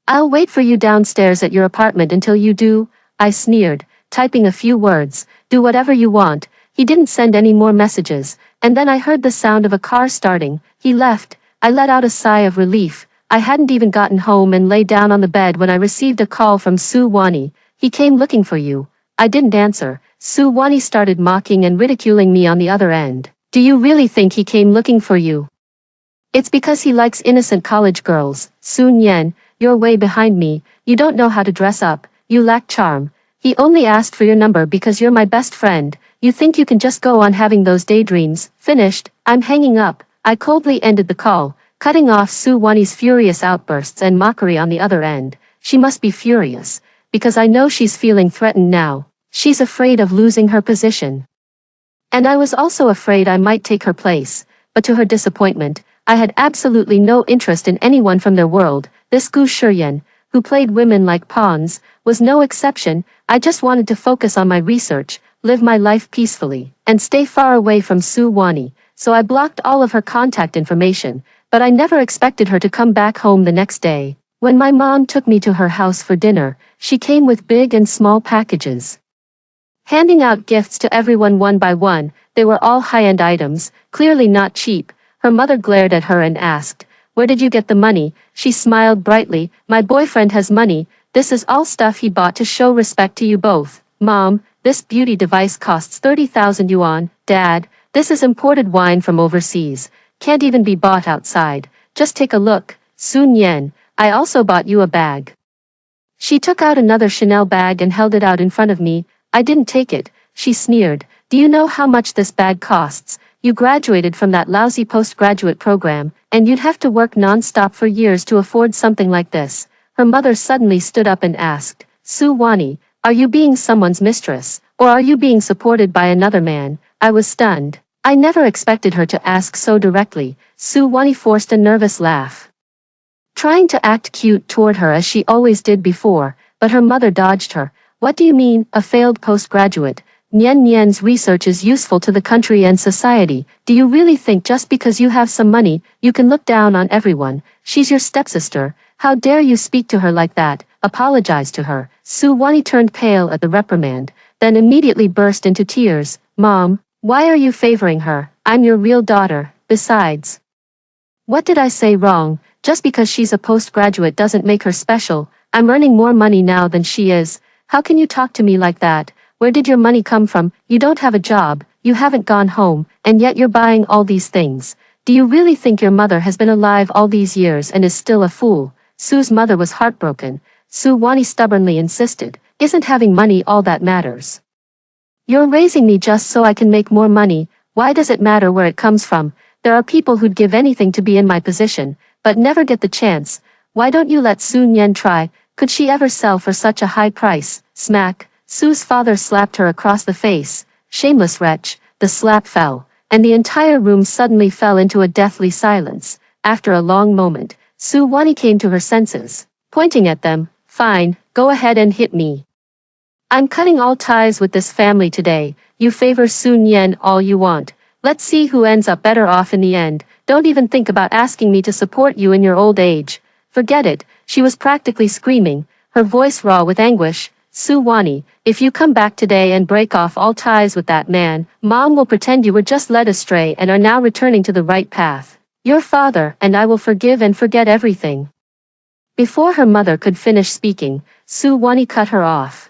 Speaker 1: I'll wait for you downstairs at your apartment until you do, I sneered, typing a few words. Do whatever you want. He didn't send any more messages, and then I heard the sound of a car starting. He left. I let out a sigh of relief. I hadn't even gotten home and lay down on the bed when I received a call from Su Wani. He came looking for you. I didn't answer. Su Wani started mocking and ridiculing me on the other end. Do you really think he came looking for you? It's because he likes innocent college girls. Sun Yan, you're way behind me. You don't know how to dress up. You lack charm. He only asked for your number because you're my best friend. You think you can just go on having those daydreams. Finished. I'm hanging up. I coldly ended the call, cutting off Su Wani's furious outbursts and mockery on the other end. She must be furious, because I know she's feeling threatened now. She's afraid of losing her position. And I was also afraid I might take her place, but to her disappointment, I had absolutely no interest in anyone from their world. This Gu Shiyan, who played women like pawns, was no exception. I just wanted to focus on my research, live my life peacefully, and stay far away from Su Wani, so I blocked all of her contact information, but I never expected her to come back home the next day. When my mom took me to her house for dinner, she came with big and small packages, handing out gifts to everyone one by one. They were all high-end items, clearly not cheap. Her mother glared at her and asked, "Where did you get the money?" She smiled brightly. "My boyfriend has money. This is all stuff he bought to show respect to you both." "Mom, this beauty device costs 30,000 yuan. Dad, this is imported wine from overseas. Can't even be bought outside. Just take a look." "Sun Yan, I also bought you a bag." She took out another Chanel bag and held it out in front of me. I didn't take it. She sneered. "Do you know how much this bag costs? You graduated from that lousy postgraduate program, and you'd have to work non-stop for years to afford something like this." Her mother suddenly stood up and asked, "Su Wani, are you being someone's mistress, or are you being supported by another man?" I was stunned. I never expected her to ask so directly. Su Wani forced a nervous laugh, trying to act cute toward her as she always did before, but her mother dodged her. "What do you mean, a failed postgraduate? Nian Nian's research is useful to the country and society. Do you really think just because you have some money, you can look down on everyone? She's your stepsister. How dare you speak to her like that? Apologize to her." Su Wani turned pale at the reprimand, then immediately burst into tears. "Mom, why are you favoring her? I'm your real daughter. Besides, what did I say wrong? Just because she's a postgraduate doesn't make her special. I'm earning more money now than she is. How can you talk to me like that? Where did your money come from? You don't have a job, you haven't gone home, and yet you're buying all these things. Do you really think your mother has been alive all these years and is still a fool?" Su's mother was heartbroken. Su Wani stubbornly insisted, "Isn't having money all that matters? You're raising me just so I can make more money. Why does it matter where it comes from? There are people who'd give anything to be in my position, but never get the chance. Why don't you let Sun Yan try? Could she ever sell for such a high price?" Smack. Su's father slapped her across the face. "Shameless wretch." The slap fell, and the entire room suddenly fell into a deathly silence. After a long moment, Su Wani came to her senses, pointing at them. "Fine, go ahead and hit me." I'm cutting all ties with this family today. You favor Sun Yen all you want. Let's see who ends up better off in the end. Don't even think about asking me to support you in your old age. Forget it, she was practically screaming, her voice raw with anguish. Su Wani, if you come back today and break off all ties with that man, Mom will pretend you were just led astray and are now returning to the right path. Your father and I will forgive and forget everything. Before her mother could finish speaking, Su Wani cut her off.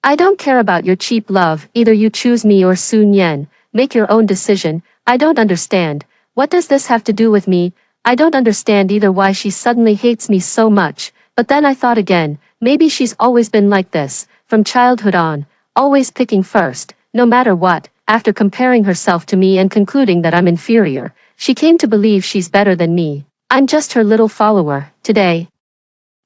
Speaker 1: I don't care about your cheap love, either you choose me or Sun Yen, make your own decision. I don't understand. What does this have to do with me? I don't understand either why she suddenly hates me so much, but then I thought again, maybe she's always been like this, from childhood on, always picking first, no matter what. After comparing herself to me and concluding that I'm inferior, she came to believe she's better than me. I'm just her little follower, today.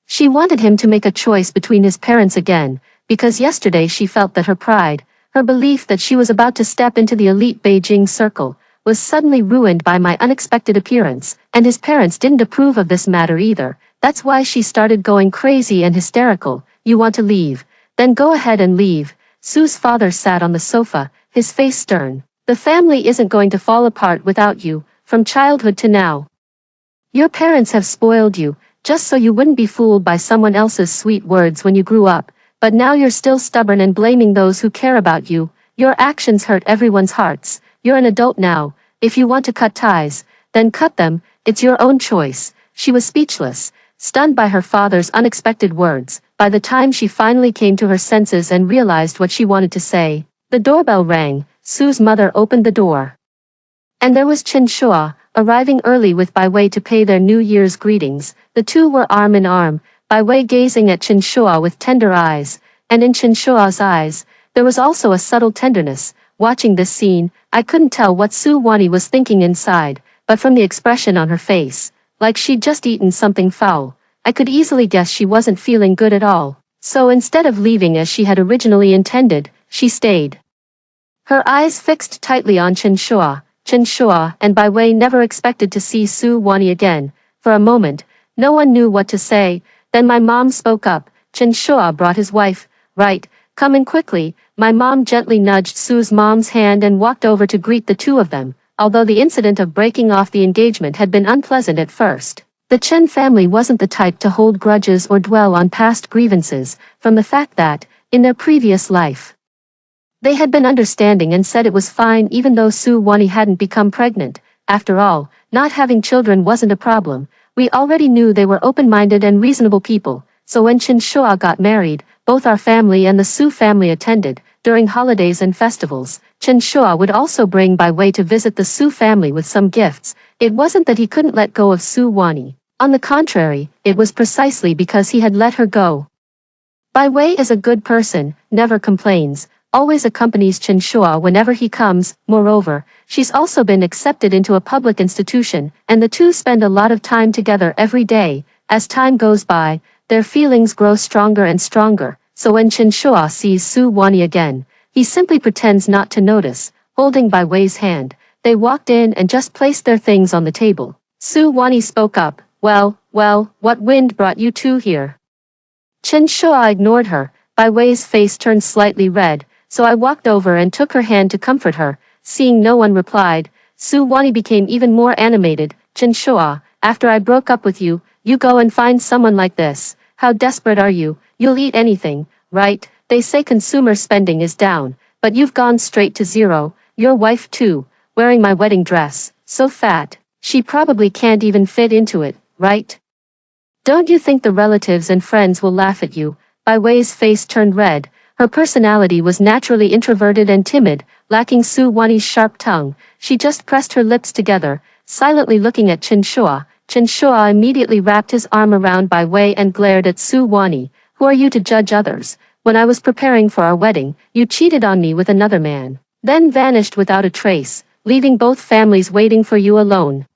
Speaker 1: She wanted him to make a choice between his parents again, because yesterday she felt that her pride, her belief that she was about to step into the elite Beijing circle, was suddenly ruined by my unexpected appearance, and his parents didn't approve of this matter either. That's why she started going crazy and hysterical. You want to leave? Then go ahead and leave. Su's father sat on the sofa, his face stern. The family isn't going to fall apart without you, from childhood to now. Your parents have spoiled you, just so you wouldn't be fooled by someone else's sweet words when you grew up, but now you're still stubborn and blaming those who care about you. Your actions hurt everyone's hearts. You're an adult now. If you want to cut ties, then cut them. It's your own choice. She was speechless, stunned by her father's unexpected words. By the time she finally came to her senses and realized what she wanted to say, the doorbell rang. Su's mother opened the door. And there was Chen Shua, arriving early with Bai Wei to pay their New Year's greetings. The two were arm in arm, Bai Wei gazing at Chen Shua with tender eyes, and in Chen Shua's eyes, there was also a subtle tenderness. Watching this scene, I couldn't tell what Su Wani was thinking inside, but from the expression on her face, like she'd just eaten something foul, I could easily guess she wasn't feeling good at all. So instead of leaving as she had originally intended, she stayed. Her eyes fixed tightly on Chen Shua and Bai Wei never expected to see Su Wani again. For a moment, no one knew what to say. Then my mom spoke up. Chen Shua brought his wife. Right, come in quickly. My mom gently nudged Su's mom's hand and walked over to greet the two of them. Although the incident of breaking off the engagement had been unpleasant at first, the Chen family wasn't the type to hold grudges or dwell on past grievances, from the fact that, in their previous life, they had been understanding and said it was fine even though Su Wani hadn't become pregnant. After all, not having children wasn't a problem. We already knew they were open-minded and reasonable people, so when Chen Shua got married, both our family and the Su family attended. During holidays and festivals, Chen Shua would also bring Bai Wei to visit the Su family with some gifts. It wasn't that he couldn't let go of Su Wani. On the contrary, it was precisely because he had let her go. Bai Wei is a good person, never complains, always accompanies Chen Shua whenever he comes. Moreover, she's also been accepted into a public institution, and the two spend a lot of time together every day. As time goes by, their feelings grow stronger and stronger, so when Chen Shua sees Su Wani again, he simply pretends not to notice. Holding Bai Wei's hand, they walked in and just placed their things on the table. Su Wani spoke up. Well, what wind brought you two here? Chen Shua ignored her. Bai Wei's face turned slightly red, so I walked over and took her hand to comfort her. Seeing no one replied, Su Wani became even more animated. Chen Shua, after I broke up with you, you go and find someone like this. How desperate are you? You'll eat anything, right? They say consumer spending is down, but you've gone straight to zero. Your wife too, wearing my wedding dress, so fat, she probably can't even fit into it, right? Don't you think the relatives and friends will laugh at you? Bai Wei's face turned red. Her personality was naturally introverted and timid, lacking Su Wani's sharp tongue. She just pressed her lips together, silently looking at Chen Shua. Chen Shua immediately wrapped his arm around Bai Wei and glared at Su Wani. Who are you to judge others? When I was preparing for our wedding, you cheated on me with another man, then vanished without a trace, leaving both families waiting for you alone.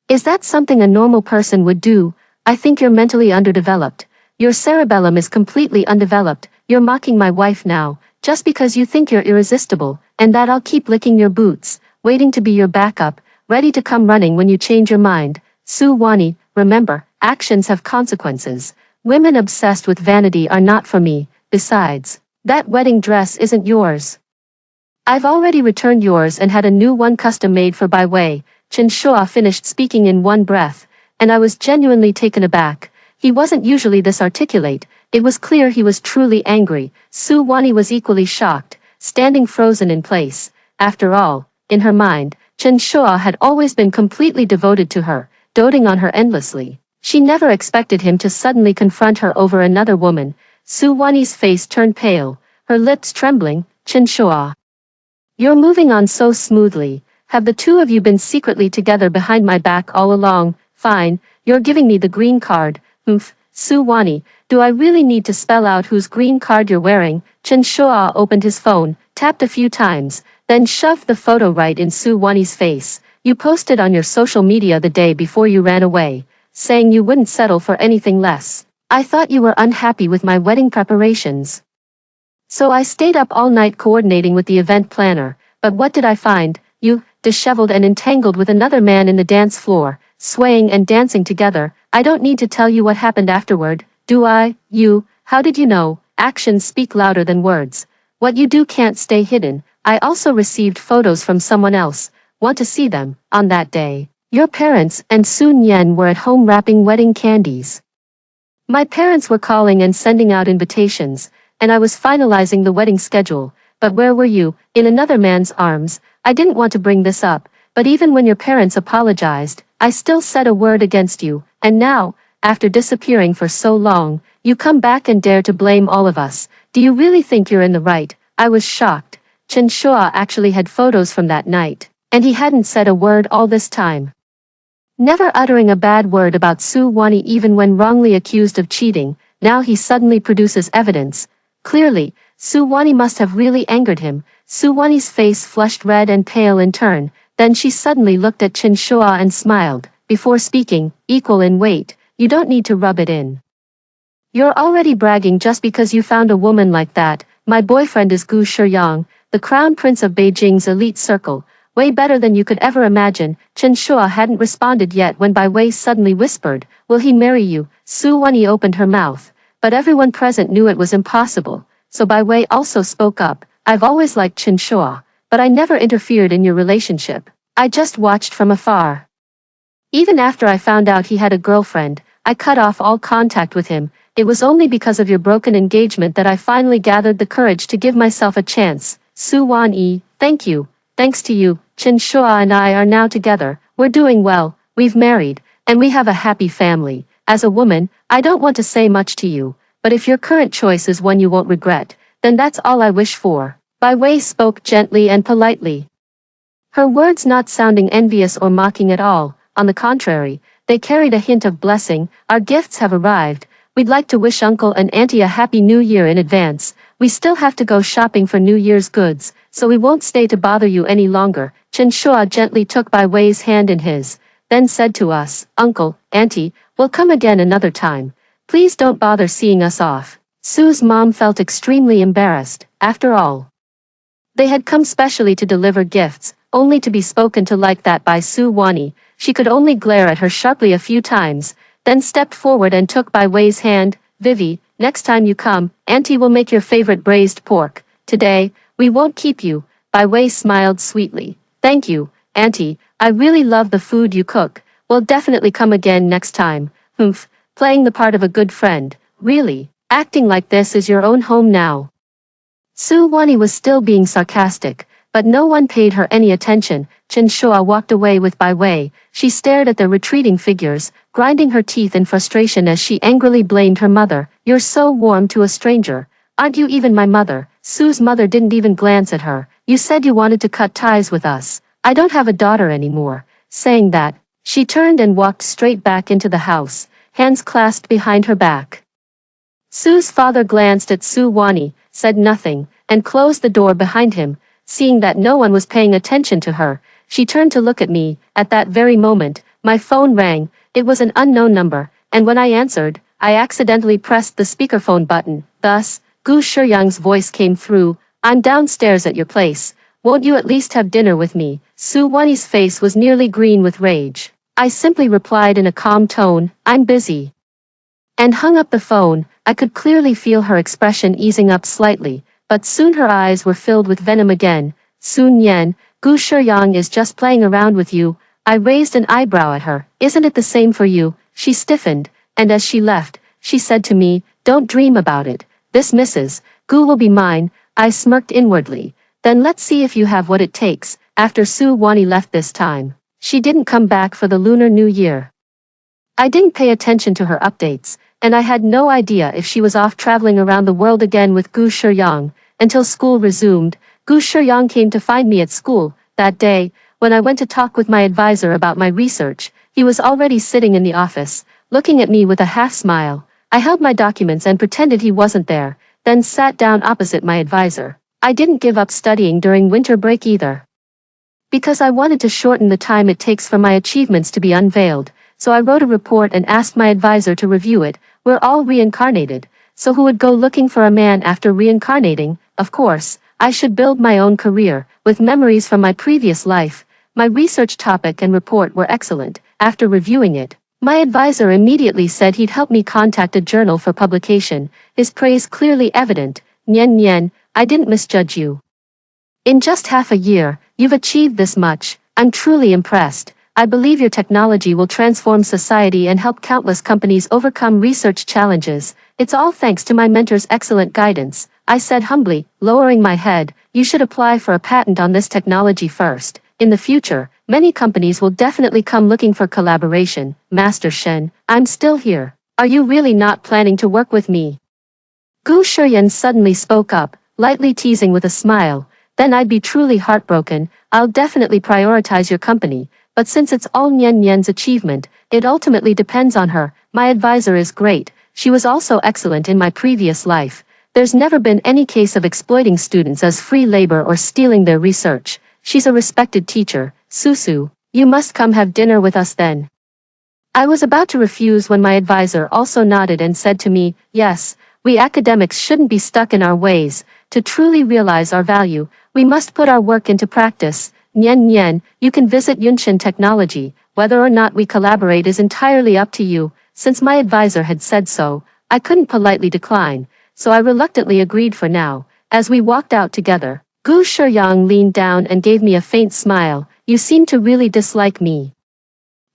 Speaker 1: Is that something a normal person would do? I think you're mentally underdeveloped. Your cerebellum is completely undeveloped. You're mocking my wife now, just because you think you're irresistible, and that I'll keep licking your boots, waiting to be your backup, ready to come running when you change your mind. Su Wani, remember, actions have consequences. Women obsessed with vanity are not for me. Besides, That wedding dress isn't yours. I've already returned yours and had a new one custom made for Bai Wei. Chen Shua finished speaking in one breath, and I was genuinely taken aback. He wasn't usually this articulate. It was clear he was truly angry. Su Wani was equally shocked, standing frozen in place. After all, in her mind, Chen Shua had always been completely devoted to her, doting on her endlessly. She never expected him to suddenly confront her over another woman. Su Wani's face turned pale, her lips trembling. Chen Shua, you're moving on so smoothly. Have the two of you been secretly together behind my back all along? Fine, you're giving me the green card. Humph, Su Wani, do I really need to spell out whose green card you're wearing? Chen Shua opened his phone, tapped a few times, then shoved the photo right in Su Wani's face. You posted on your social media the day before you ran away, saying you wouldn't settle for anything less. I thought you were unhappy with my wedding preparations. So I stayed up all night coordinating with the event planner, but what did I find? You, disheveled and entangled with another man in the dance floor, swaying and dancing together. I don't need to tell you what happened afterward, do I? You, how did you know? Actions speak louder than words. What you do can't stay hidden. I also received photos from someone else. Want to see them? On that day, your parents and Sun Yen were at home wrapping wedding candies. My parents were calling and sending out invitations, and I was finalizing the wedding schedule. But where were you? In another man's arms. I didn't want to bring this up, but even when your parents apologized, I still said a word against you, and now, after disappearing for so long, you come back and dare to blame all of us. Do you really think you're in the right? I was shocked. Chen Shua actually had photos from that night, and he hadn't said a word all this time. Never uttering a bad word about Su Wani even when wrongly accused of cheating, now he suddenly produces evidence. Clearly, Su Wani must have really angered him. Su Wani's face flushed red and pale in turn, then she suddenly looked at Chen Shua and smiled. Before speaking, equal in weight, you don't need to rub it in. You're already bragging just because you found a woman like that. My boyfriend is Gu Shiyang, the crown prince of Beijing's elite circle. Way better than you could ever imagine. Chen Shua hadn't responded yet when Bai Wei suddenly whispered, will he marry you? Su Wani opened her mouth, but everyone present knew it was impossible, so Bai Wei also spoke up. I've always liked Chen Shua, but I never interfered in your relationship. I just watched from afar. Even after I found out he had a girlfriend, I cut off all contact with him. It was only because of your broken engagement that I finally gathered the courage to give myself a chance. Su Wani, thank you. Thanks to you, Chen Shua and I are now together. We're doing well, we've married, and we have a happy family. As a woman, I don't want to say much to you, but if your current choice is one you won't regret, then that's all I wish for. Bai Wei spoke gently and politely. Her words not sounding envious or mocking at all, on the contrary, they carried a hint of blessing. Our gifts have arrived. We'd like to wish Uncle and Auntie a Happy New Year in advance. We still have to go shopping for New Year's goods, so we won't stay to bother you any longer. Chen Shua gently took Bai Wei's hand in his, then said to us, Uncle, Auntie, we'll come again another time. Please don't bother seeing us off. Su's mom felt extremely embarrassed. After all, they had come specially to deliver gifts, only to be spoken to like that by Su Wani. She could only glare at her sharply a few times, then stepped forward and took Bai Wei's hand. Vivi, next time you come, Auntie will make your favorite braised pork. Today, we won't keep you. Bai Wei smiled sweetly. Thank you, Auntie, I really love the food you cook. We'll definitely come again next time. Humph, playing the part of a good friend. Really, acting like this is your own home now. Su Wani was still being sarcastic, but no one paid her any attention. Chen Shua walked away with Bai Wei. She stared at the retreating figures, grinding her teeth in frustration as she angrily blamed her mother. You're so warm to a stranger. Aren't you even my mother? Su's mother didn't even glance at her. You said you wanted to cut ties with us. I don't have a daughter anymore. Saying that, she turned and walked straight back into the house, hands clasped behind her back. Su's father glanced at Su Wani, said nothing, and closed the door behind him. Seeing that no one was paying attention to her, she turned to look at me. At that very moment, my phone rang. It was an unknown number, and when I answered, I accidentally pressed the speakerphone button. Thus, Gu Shiyang's voice came through. I'm downstairs at your place. Won't you at least have dinner with me? Su Wani's face was nearly green with rage. I simply replied in a calm tone, I'm busy, and hung up the phone. I could clearly feel her expression easing up slightly. but soon her eyes were filled with venom again. Sun Yan, Gu Shiyang is just playing around with you. I raised an eyebrow at her. Isn't it the same for you? She stiffened, and as she left, she said to me, don't dream about it. This Mrs. Gu will be mine. I smirked inwardly. Then let's see if you have what it takes. After Su Wani left this time, she didn't come back for the Lunar New Year. I didn't pay attention to her updates, and I had no idea if she was off traveling around the world again with Gu Shiyang, until school resumed. Gu Shiyang came to find me at school. That day, when I went to talk with my advisor about my research, he was already sitting in the office, looking at me with a half-smile. I held my documents and pretended he wasn't there, then sat down opposite my advisor. I didn't give up studying during winter break either, because I wanted to shorten the time it takes for my achievements to be unveiled, so I wrote a report and asked my advisor to review it. We're all reincarnated, so who would go looking for a man after reincarnating? Of course, I should build my own career, with memories from my previous life. My research topic and report were excellent. After reviewing it, my advisor immediately said he'd help me contact a journal for publication, his praise clearly evident. Nian Nian, I didn't misjudge you. In just half a year, you've achieved this much. I'm truly impressed. I believe your technology will transform society and help countless companies overcome research challenges. It's all thanks to my mentor's excellent guidance, I said humbly, lowering my head. You should apply for a patent on this technology first. In the future, many companies will definitely come looking for collaboration. Master Shen, I'm still here. Are you really not planning to work with me? Gu Shiyan suddenly spoke up, lightly teasing with a smile. Then I'd be truly heartbroken. I'll definitely prioritize your company, but since it's all Nian Nian's achievement, it ultimately depends on her. My advisor is great. She was also excellent in my previous life. There's never been any case of exploiting students as free labor or stealing their research. She's a respected teacher. Susu, you must come have dinner with us then. I was about to refuse when my advisor also nodded and said to me, yes, we academics shouldn't be stuck in our ways. To truly realize our value, we must put our work into practice. Nian Nian, you can visit Yunshin Technology. Whether or not we collaborate is entirely up to you. Since my advisor had said so, I couldn't politely decline, so I reluctantly agreed for now. As we walked out together, Gu Shiyang leaned down and gave me a faint smile. You seem to really dislike me.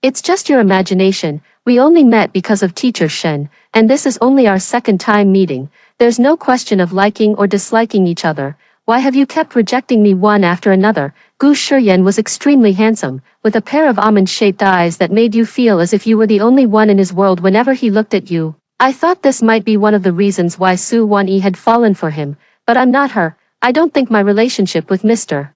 Speaker 1: It's just your imagination. We only met because of Teacher Shen, and this is only our second time meeting. There's no question of liking or disliking each other. Why have you kept rejecting me one after another? Gu Shiyan was extremely handsome, with a pair of almond-shaped eyes that made you feel as if you were the only one in his world whenever he looked at you. I thought this might be one of the reasons why Su Wanyi had fallen for him, but I'm not her. I don't think my relationship with Mr.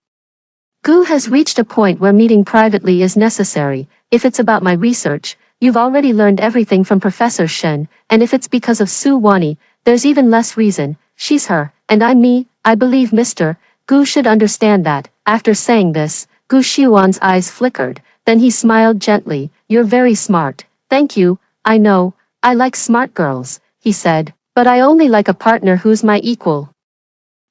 Speaker 1: Gu has reached a point where meeting privately is necessary. If it's about my research, you've already learned everything from Professor Shen, and if it's because of Su Wanyi, there's even less reason. She's her, and I'm me. I believe Mr. Gu should understand that. After saying this, Gu Xiuan's eyes flickered, then he smiled gently. You're very smart. Thank you. I know, I like smart girls, he said, but I only like a partner who's my equal.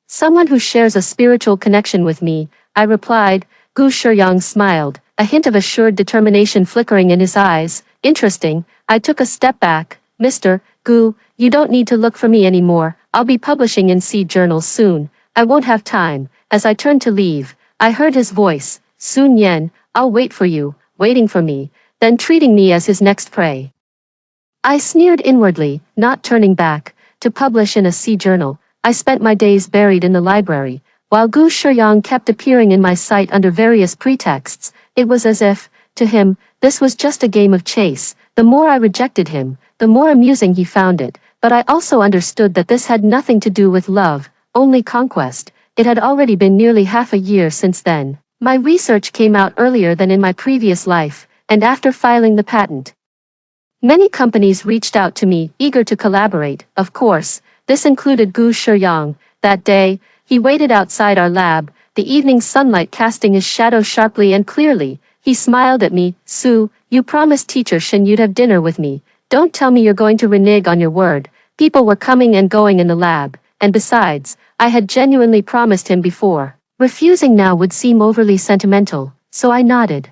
Speaker 1: Someone who shares a spiritual connection with me, I replied. Gu Shiyang smiled, a hint of assured determination flickering in his eyes. Interesting. I took a step back. Mr. Gu, you don't need to look for me anymore. I'll be publishing in seed journals soon. I won't have time. As I turned to leave, I heard his voice. Sun Yan, I'll wait for you, waiting for me, then treating me as his next prey. I sneered inwardly, not turning back. To publish in a seed journal, I spent my days buried in the library, while Gu Shiyang kept appearing in my sight under various pretexts. It was as if, to him, this was just a game of chase. The more I rejected him, the more amusing he found it, but I also understood that this had nothing to do with love, only conquest. It had already been nearly half a year since then. My research came out earlier than in my previous life, and after filing the patent, many companies reached out to me, eager to collaborate. Of course, this included Gu Shiyang. That day, he waited outside our lab, the evening sunlight casting his shadow sharply and clearly. He smiled at me. Su, you promised Teacher Shen you'd have dinner with me. Don't tell me you're going to renege on your word. People were coming and going in the lab, and besides, I had genuinely promised him before. Refusing now would seem overly sentimental, so I nodded.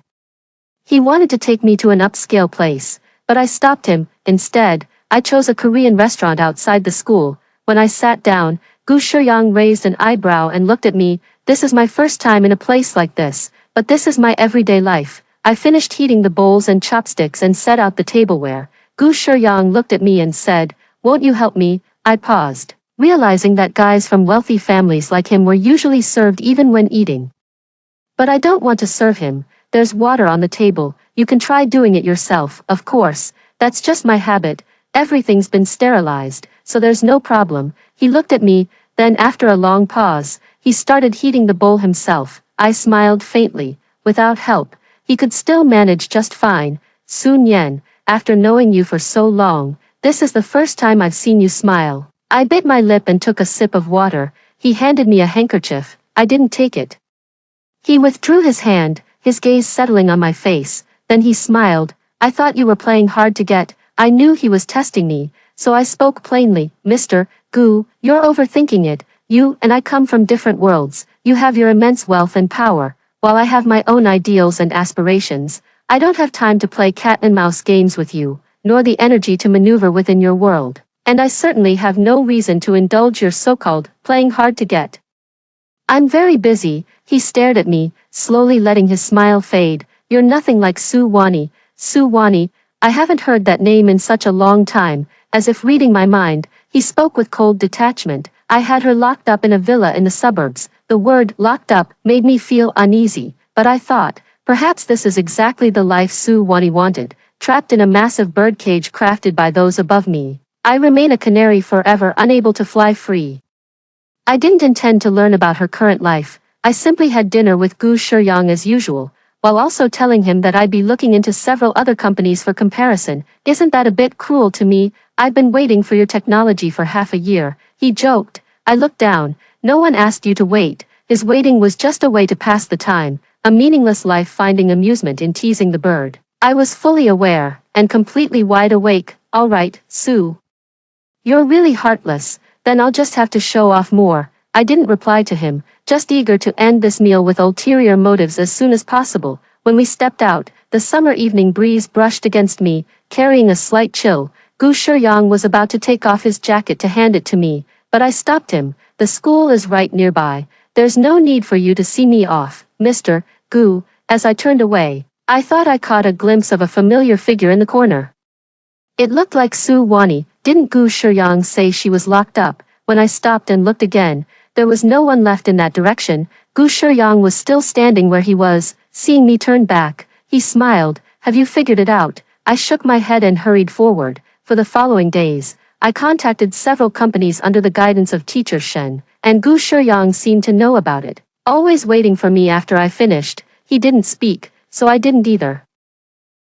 Speaker 1: He wanted to take me to an upscale place, but I stopped him. Instead, I chose a Korean restaurant outside the school. When I sat down, Gu Shiyang raised an eyebrow and looked at me. This is my first time in a place like this, but this is my everyday life. I finished heating the bowls and chopsticks and set out the tableware. Gu Shiyang looked at me and said, "Won't you help me?" I paused, realizing that guys from wealthy families like him were usually served even when eating. But I don't want to serve him. There's water on the table. You can try doing it yourself, of course. That's just my habit. Everything's been sterilized, so there's no problem. He looked at me, then after a long pause, he started heating the bowl himself. I smiled faintly. Without help, he could still manage just fine. Sun Yan, after knowing you for so long, this is the first time I've seen you smile. I bit my lip and took a sip of water. He handed me a handkerchief. I didn't take it. He withdrew his hand, his gaze settling on my face. Then he smiled. I thought you were playing hard to get. I knew he was testing me, so I spoke plainly. Mr. Gu, you're overthinking it. You and I come from different worlds. You have your immense wealth and power, while I have my own ideals and aspirations. I don't have time to play cat and mouse games with you, nor the energy to maneuver within your world. And I certainly have no reason to indulge your so-called playing hard to get. I'm very busy. He stared at me, slowly letting his smile fade. You're nothing like Su Wani. Su Wani, I haven't heard that name in such a long time. As if reading my mind, he spoke with cold detachment. I had her locked up in a villa in the suburbs. The word locked up made me feel uneasy, but I thought, perhaps this is exactly the life Su Wani wanted, trapped in a massive birdcage crafted by those above me. I remain a canary forever, unable to fly free. I didn't intend to learn about her current life. I simply had dinner with Gu Shiyang as usual, while also telling him that I'd be looking into several other companies for comparison. Isn't that a bit cruel to me? I've been waiting for your technology for half a year, he joked. I looked down. No one asked you to wait. His waiting was just a way to pass the time, a meaningless life finding amusement in teasing the bird. I was fully aware, and completely wide awake. All right, Su. You're really heartless. Then I'll just have to show off more. I didn't reply to him, just eager to end this meal with ulterior motives as soon as possible. When we stepped out, the summer evening breeze brushed against me, carrying a slight chill. Gu Shiyang was about to take off his jacket to hand it to me, but I stopped him. The school is right nearby. There's no need for you to see me off, Mr. Gu. As I turned away, I thought I caught a glimpse of a familiar figure in the corner. It looked like Su Wani. Didn't Gu Shiyang say she was locked up? When I stopped and looked again, there was no one left in that direction. Gu Shiyang was still standing where he was. Seeing me turn back, he smiled. Have you figured it out? I shook my head and hurried forward. For the following days, I contacted several companies under the guidance of teacher Shen, and Gu Shiyang seemed to know about it, always waiting for me after I finished. He didn't speak, so I didn't either.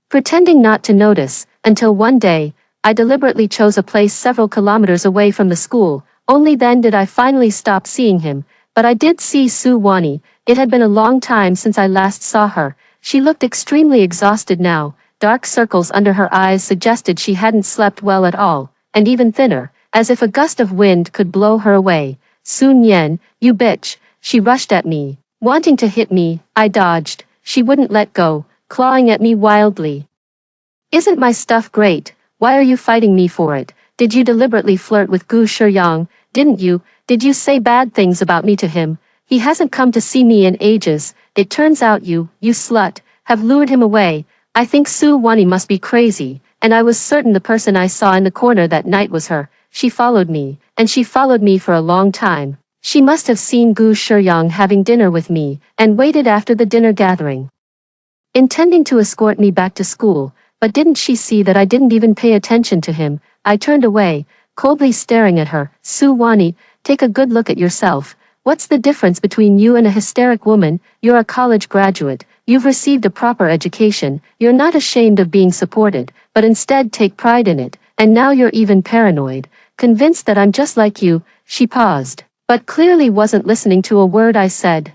Speaker 1: Pretending not to notice, until one day, I deliberately chose a place several kilometers away from the school. Only then did I finally stop seeing him, but I did see Su Wani. It had been a long time since I last saw her. She looked extremely exhausted now. Dark circles under her eyes suggested she hadn't slept well at all, and even thinner, as if a gust of wind could blow her away. Sun Yan, you bitch. She rushed at me, wanting to hit me. I dodged. She wouldn't let go, clawing at me wildly. Isn't my stuff great? Why are you fighting me for it? Did you deliberately flirt with Gu Shiyang? Didn't you? Did you say bad things about me to him? He hasn't come to see me in ages. It turns out you slut, have lured him away. I think Su Wani must be crazy, and I was certain the person I saw in the corner that night was her. She followed me, and she followed me for a long time. She must have seen Gu Shiyang having dinner with me, and waited after the dinner gathering, intending to escort me back to school. But didn't she see that I didn't even pay attention to him? I turned away, coldly staring at her. Su Wani, take a good look at yourself. What's the difference between you and a hysteric woman? You're a college graduate. You've received a proper education. You're not ashamed of being supported, but instead take pride in it. And now you're even paranoid, convinced that I'm just like you. She paused, but clearly wasn't listening to a word I said.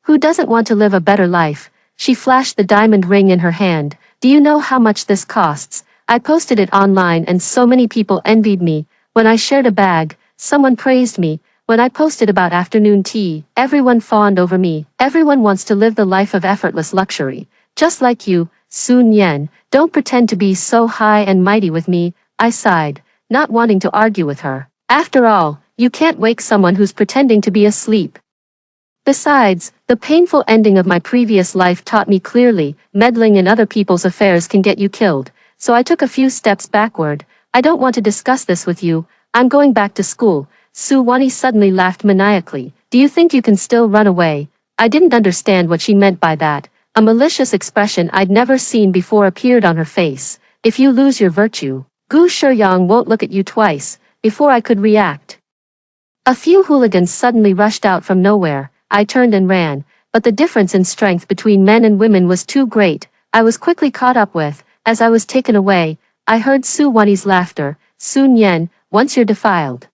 Speaker 1: Who doesn't want to live a better life? She flashed the diamond ring in her hand. Do you know how much this costs? I posted it online and so many people envied me. When I shared a bag, someone praised me. When I posted about afternoon tea, everyone fawned over me. Everyone wants to live the life of effortless luxury. Just like you, Sun Yan. Don't pretend to be so high and mighty with me. I sighed, not wanting to argue with her. After all, You can't wake someone who's pretending to be asleep. Besides, the painful ending of my previous life taught me clearly, meddling in other people's affairs can get you killed, so I took a few steps backward. I don't want to discuss this with you, I'm going back to school. Suwani suddenly laughed maniacally. Do you think you can still run away? I didn't understand what she meant by that. A malicious expression I'd never seen before appeared on her face. If you lose your virtue, Gu Shiyang won't look at you twice. Before I could react, a few hooligans suddenly rushed out from nowhere. I turned and ran, but the difference in strength between men and women was too great. I was quickly caught up with. As I was taken away, I heard Su Wani's laughter. Sun Yen, once you're defiled,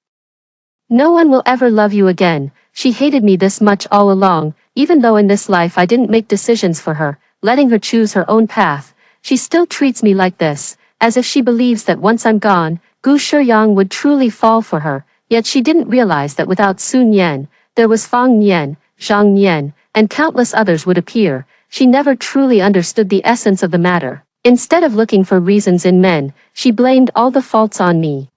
Speaker 1: no one will ever love you again. She hated me this much all along, even though in this life I didn't make decisions for her, letting her choose her own path. She still treats me like this, as if she believes that once I'm gone, Gu Shiyang would truly fall for her. Yet she didn't realize that without Sun Yen, there was Fang Yen, Zhang Yen, and countless others would appear. She never truly understood the essence of the matter. Instead of looking for reasons in men, she blamed all the faults on me.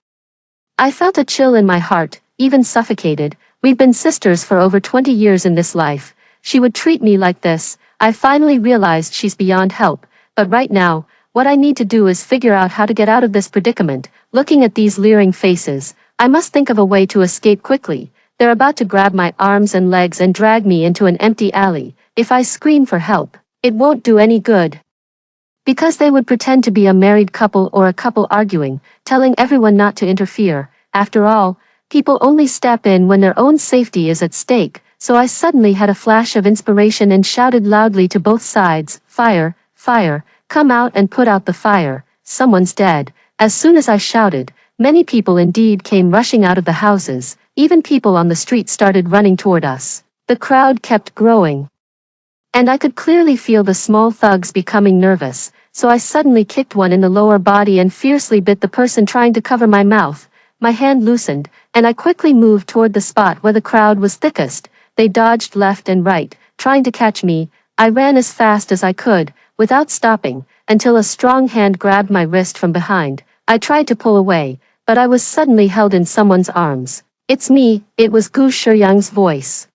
Speaker 1: I felt a chill in my heart, even suffocated. We've been sisters for over 20 years in this life. She would treat me like this. I finally realized she's beyond help. But right now, what I need to do is figure out how to get out of this predicament. Looking at these leering faces, I must think of a way to escape quickly. They're about to grab my arms and legs and drag me into an empty alley. If I scream for help, it won't do any good, because they would pretend to be a married couple or a couple arguing, telling everyone not to interfere. After all, people only step in when their own safety is at stake. So I suddenly had a flash of inspiration and shouted loudly to both sides, "Fire, fire, come out and put out the fire, someone's dead." As soon as I shouted, many people indeed came rushing out of the houses. Even people on the street started running toward us. The crowd kept growing, and I could clearly feel the small thugs becoming nervous, so I suddenly kicked one in the lower body and fiercely bit the person trying to cover my mouth. My hand loosened, and I quickly moved toward the spot where the crowd was thickest. They dodged left and right, trying to catch me. I ran as fast as I could, without stopping, until a strong hand grabbed my wrist from behind. I tried to pull away, but I was suddenly held in someone's arms. "It's me," it was Gu Shiyang's voice.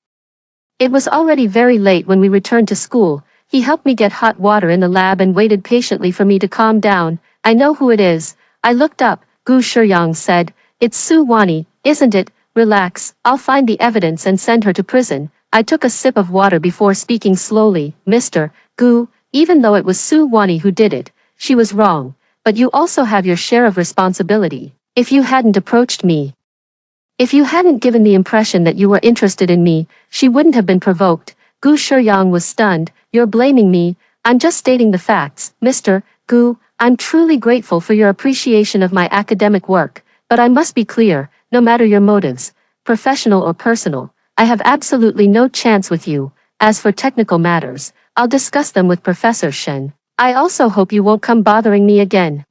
Speaker 1: It was already very late when we returned to school. He helped me get hot water in the lab and waited patiently for me to calm down. "I know who it is." I looked up. Gu Shiyang said, "It's Su Wani, isn't it? Relax, I'll find the evidence and send her to prison." I took a sip of water before speaking slowly. "Mr. Gu, even though it was Su Wani who did it, she was wrong, but you also have your share of responsibility. If you hadn't approached me, if you hadn't given the impression that you were interested in me, she wouldn't have been provoked." Gu Shiyang was stunned. "You're blaming me?" "I'm just stating the facts, Mr. Gu. I'm truly grateful for your appreciation of my academic work, but I must be clear, no matter your motives, professional or personal, I have absolutely no chance with you. As for technical matters, I'll discuss them with Professor Shen. I also hope you won't come bothering me again.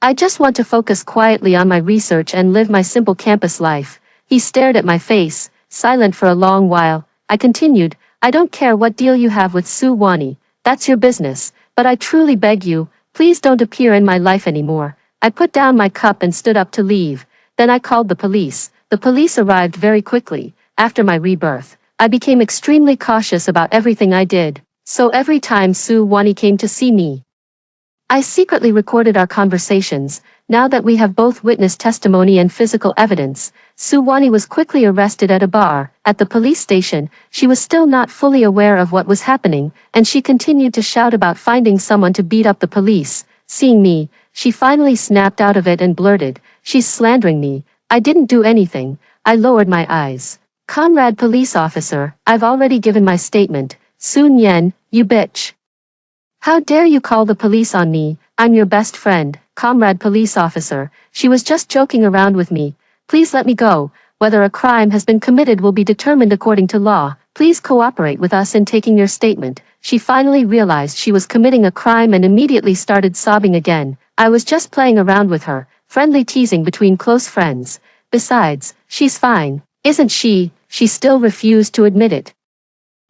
Speaker 1: I just want to focus quietly on my research and live my simple campus life." He stared at my face, silent for a long while. I continued, "I don't care what deal you have with Su Wani, that's your business, but I truly beg you, please don't appear in my life anymore." I put down my cup and stood up to leave. Then I called the police. The police arrived very quickly. After my rebirth, I became extremely cautious about everything I did. So every time Su Wani came to see me, I secretly recorded our conversations. Now that we have both witnessed testimony and physical evidence, Su Wani was quickly arrested at a bar. At the police station, she was still not fully aware of what was happening, and she continued to shout about finding someone to beat up the police. Seeing me, she finally snapped out of it and blurted, "She's slandering me. I didn't do anything." I lowered my eyes. "Comrade police officer, I've already given my statement." "Sun Yen, you bitch. How dare you call the police on me? I'm your best friend." "Comrade police officer, she was just joking around with me. Please let me go. Whether a crime has been committed will be determined according to law. Please cooperate with us in taking your statement." She finally realized she was committing a crime and immediately started sobbing again. I was just playing around with her, friendly teasing between close friends. Besides, she's fine, isn't she? She still refused to admit it,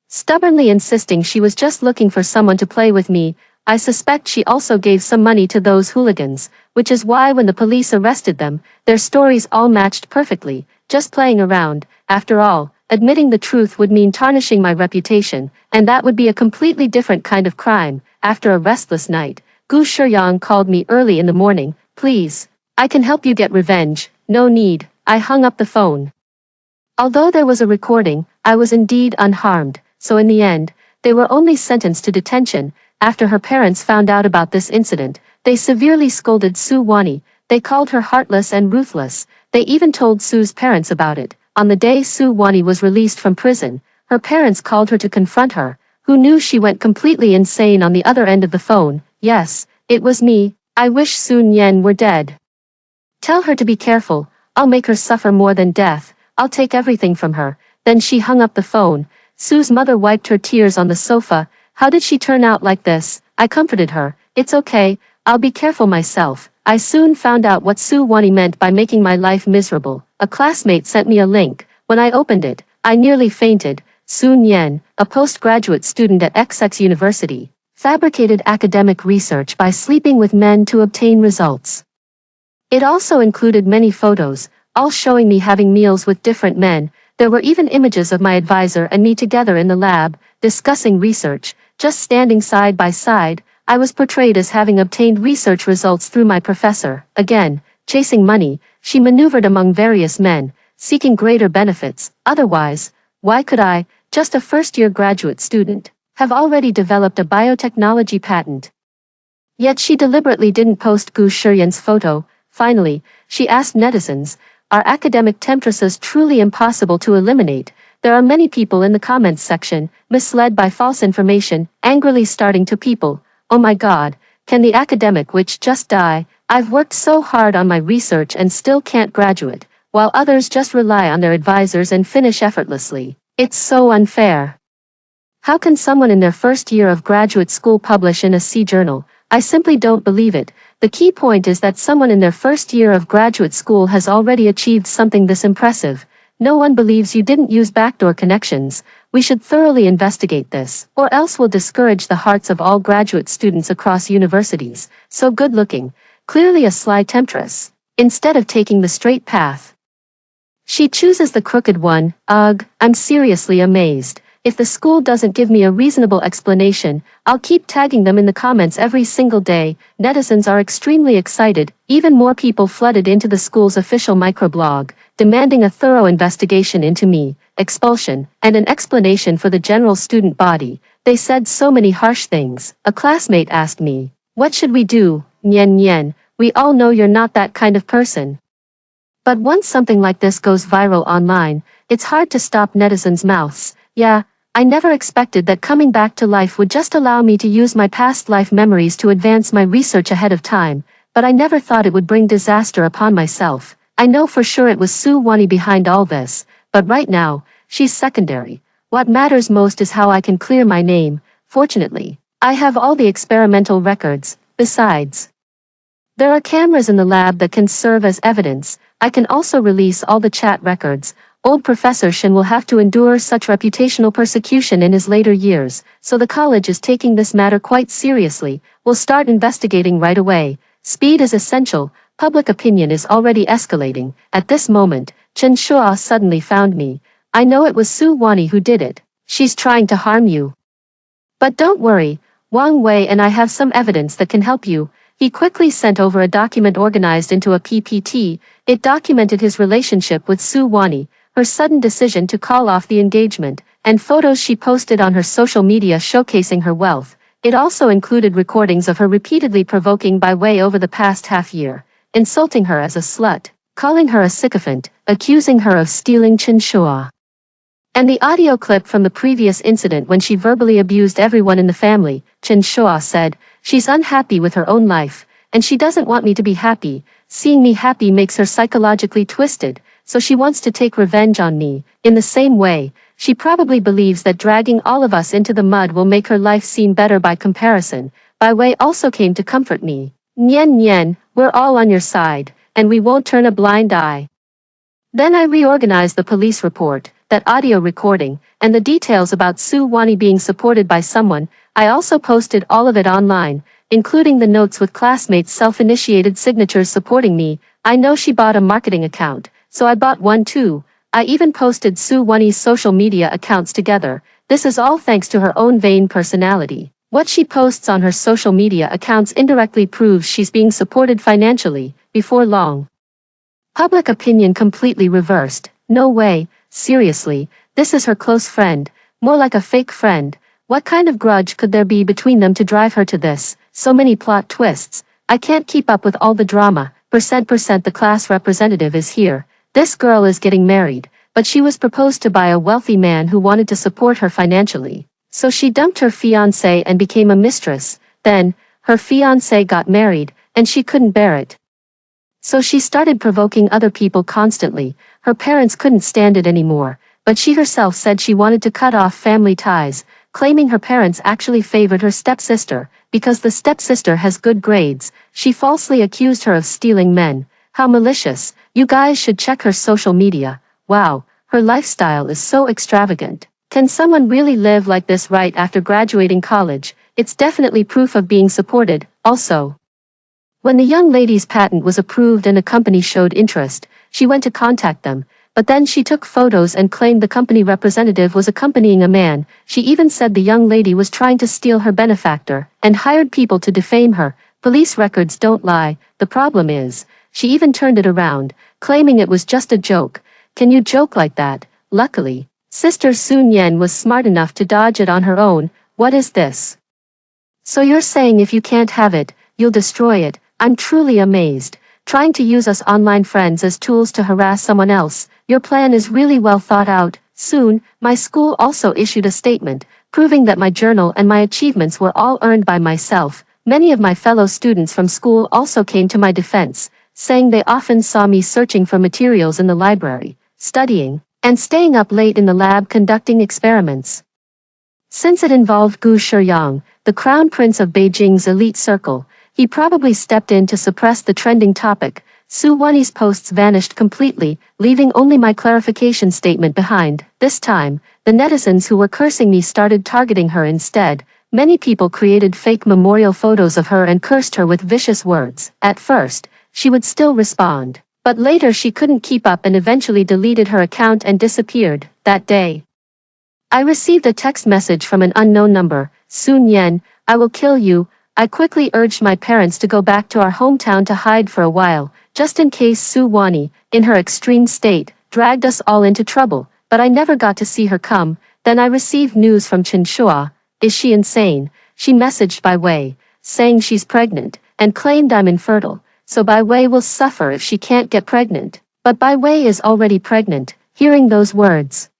Speaker 1: stubbornly insisting she was just looking for someone to play with me. I suspect she also gave some money to those hooligans, which is why when the police arrested them, their stories all matched perfectly. just playing around. After all, admitting the truth would mean tarnishing my reputation, and that would be a completely different kind of crime. After a restless night, Gu Shuyang called me early in the morning. Please, I can help you get revenge. No need. I hung up the phone. Although there was a recording, I was indeed unharmed, so in the end, they were only sentenced to detention. After her parents found out about this incident, they severely scolded Su Wani. They called her heartless and ruthless. They even told Su's parents about it. On the day Su Wani was released from prison, her parents called her to confront her. Who knew she went completely insane on the other end of the phone? Yes, it was me. I wish Sun Yen were dead. Tell her to be careful. I'll make her suffer more than death. I'll take everything from her. Then she hung up the phone. Su's mother wiped her tears on the sofa. How did she turn out like this? I comforted her. It's okay. I'll be careful myself. I soon found out what Su Wani meant by making my life miserable. A classmate sent me a link. When I opened it, I nearly fainted. Sun Yen, a postgraduate student at XX University, fabricated academic research by sleeping with men to obtain results. It also included many photos, all showing me having meals with different men. There were even images of my advisor and me together in the lab, discussing research, just standing side by side. I was portrayed as having obtained research results through my professor. Again, chasing money, she maneuvered among various men, seeking greater benefits. Otherwise, why could I, just a first-year graduate student, have already developed a biotechnology patent? Yet she deliberately didn't post Gu Shuyuan's photo. Finally, she asked netizens, are academic temptresses truly impossible to eliminate? There are many people in the comments section, misled by false information, angrily starting to people. Oh my god, can the academic witch just die? I've worked so hard on my research and still can't graduate, while others just rely on their advisors and finish effortlessly. It's so unfair. How can someone in their first year of graduate school publish in a C journal? I simply don't believe it. The key point is that someone in their first year of graduate school has already achieved something this impressive. No one believes you didn't use backdoor connections. We should thoroughly investigate this, or else we'll discourage the hearts of all graduate students across universities. So good looking, clearly a sly temptress, instead of taking the straight path. She chooses the crooked one. Ugh, I'm seriously amazed. If the school doesn't give me a reasonable explanation, I'll keep tagging them in the comments every single day. Netizens are extremely excited. Even more people flooded into the school's official microblog, demanding a thorough investigation into me, expulsion, and an explanation for the general student body. They said so many harsh things. A classmate asked me, what should we do? Nyen, we all know you're not that kind of person. But once something like this goes viral online, it's hard to stop netizens' mouths. Yeah, I never expected that coming back to life would just allow me to use my past life memories to advance my research ahead of time, but I never thought it would bring disaster upon myself. I know for sure it was Su Wani behind all this, but right now, she's secondary. What matters most is how I can clear my name. Fortunately, I have all the experimental records. Besides, there are cameras in the lab that can serve as evidence. I can also release all the chat records. Old Professor Shin will have to endure such reputational persecution in his later years, so the college is taking this matter quite seriously. We'll start investigating right away. Speed is essential. Public opinion is already escalating. At this moment, Chen Shua suddenly found me. I know it was Su Wani who did it. She's trying to harm you. But don't worry, Wang Wei and I have some evidence that can help you. He quickly sent over a document organized into a PPT. It documented his relationship with Su Wani, her sudden decision to call off the engagement, and photos she posted on her social media showcasing her wealth. It also included recordings of her repeatedly provoking Bai Wei over the past half year, insulting her as a slut, calling her a sycophant, accusing her of stealing Chen Shua. And the audio clip from the previous incident when she verbally abused everyone in the family. Chen Shua said, she's unhappy with her own life, and she doesn't want me to be happy. Seeing me happy makes her psychologically twisted, so she wants to take revenge on me. In the same way, she probably believes that dragging all of us into the mud will make her life seem better by comparison. Bai Wei also came to comfort me. Nyen, we're all on your side, and we won't turn a blind eye. Then I reorganized the police report, that audio recording, and the details about Su Wani being supported by someone. I also posted all of it online, including the notes with classmates' self-initiated signatures supporting me. I know she bought a marketing account, so I bought one too. I even posted Su Wonnie's social media accounts together. This is all thanks to her own vain personality. What she posts on her social media accounts indirectly proves she's being supported financially. Before long, public opinion completely reversed. No way, seriously, this is her close friend, more like a fake friend. What kind of grudge could there be between them to drive her to this? So many plot twists. I can't keep up with all the drama. Percent the class representative is here. This girl is getting married, but she was proposed to by a wealthy man who wanted to support her financially. So she dumped her fiancé and became a mistress. Then, her fiancé got married, and she couldn't bear it. So she started provoking other people constantly. Her parents couldn't stand it anymore, but she herself said she wanted to cut off family ties, claiming her parents actually favored her stepsister. Because the stepsister has good grades, she falsely accused her of stealing men. How malicious. You guys should check her social media. Wow, her lifestyle is so extravagant. Can someone really live like this right after graduating college? It's definitely proof of being supported. Also, when the young lady's patent was approved and a company showed interest, she went to contact them, but then she took photos and claimed the company representative was accompanying a man. She even said the young lady was trying to steal her benefactor, and hired people to defame her. Police records don't lie. The problem is, she even turned it around, claiming it was just a joke. Can you joke like that? Luckily, Sister Sun Yen was smart enough to dodge it on her own. What is this? So you're saying if you can't have it, you'll destroy it? I'm truly amazed. Trying to use us online friends as tools to harass someone else. Your plan is really well thought out. Soon, my school also issued a statement, proving that my journal and my achievements were all earned by myself. Many of my fellow students from school also came to my defense, saying they often saw me searching for materials in the library, studying, and staying up late in the lab conducting experiments. Since it involved Gu Shiyang, the crown prince of Beijing's elite circle, he probably stepped in to suppress the trending topic. Su Wonnie's posts vanished completely, leaving only my clarification statement behind. This time, the netizens who were cursing me started targeting her instead. Many people created fake memorial photos of her and cursed her with vicious words. At first, she would still respond, but later she couldn't keep up and eventually deleted her account and disappeared. That day, I received a text message from an unknown number. Sun Yen, I will kill you. I quickly urged my parents to go back to our hometown to hide for a while, just in case Su Wonnie, in her extreme state, dragged us all into trouble, but I never got to see her come. Then I received news from Chen Shua. Is she insane? She messaged Bai Wei, saying she's pregnant, and claimed I'm infertile, so Bai Wei will suffer if she can't get pregnant. But Bai Wei is already pregnant. Hearing those words,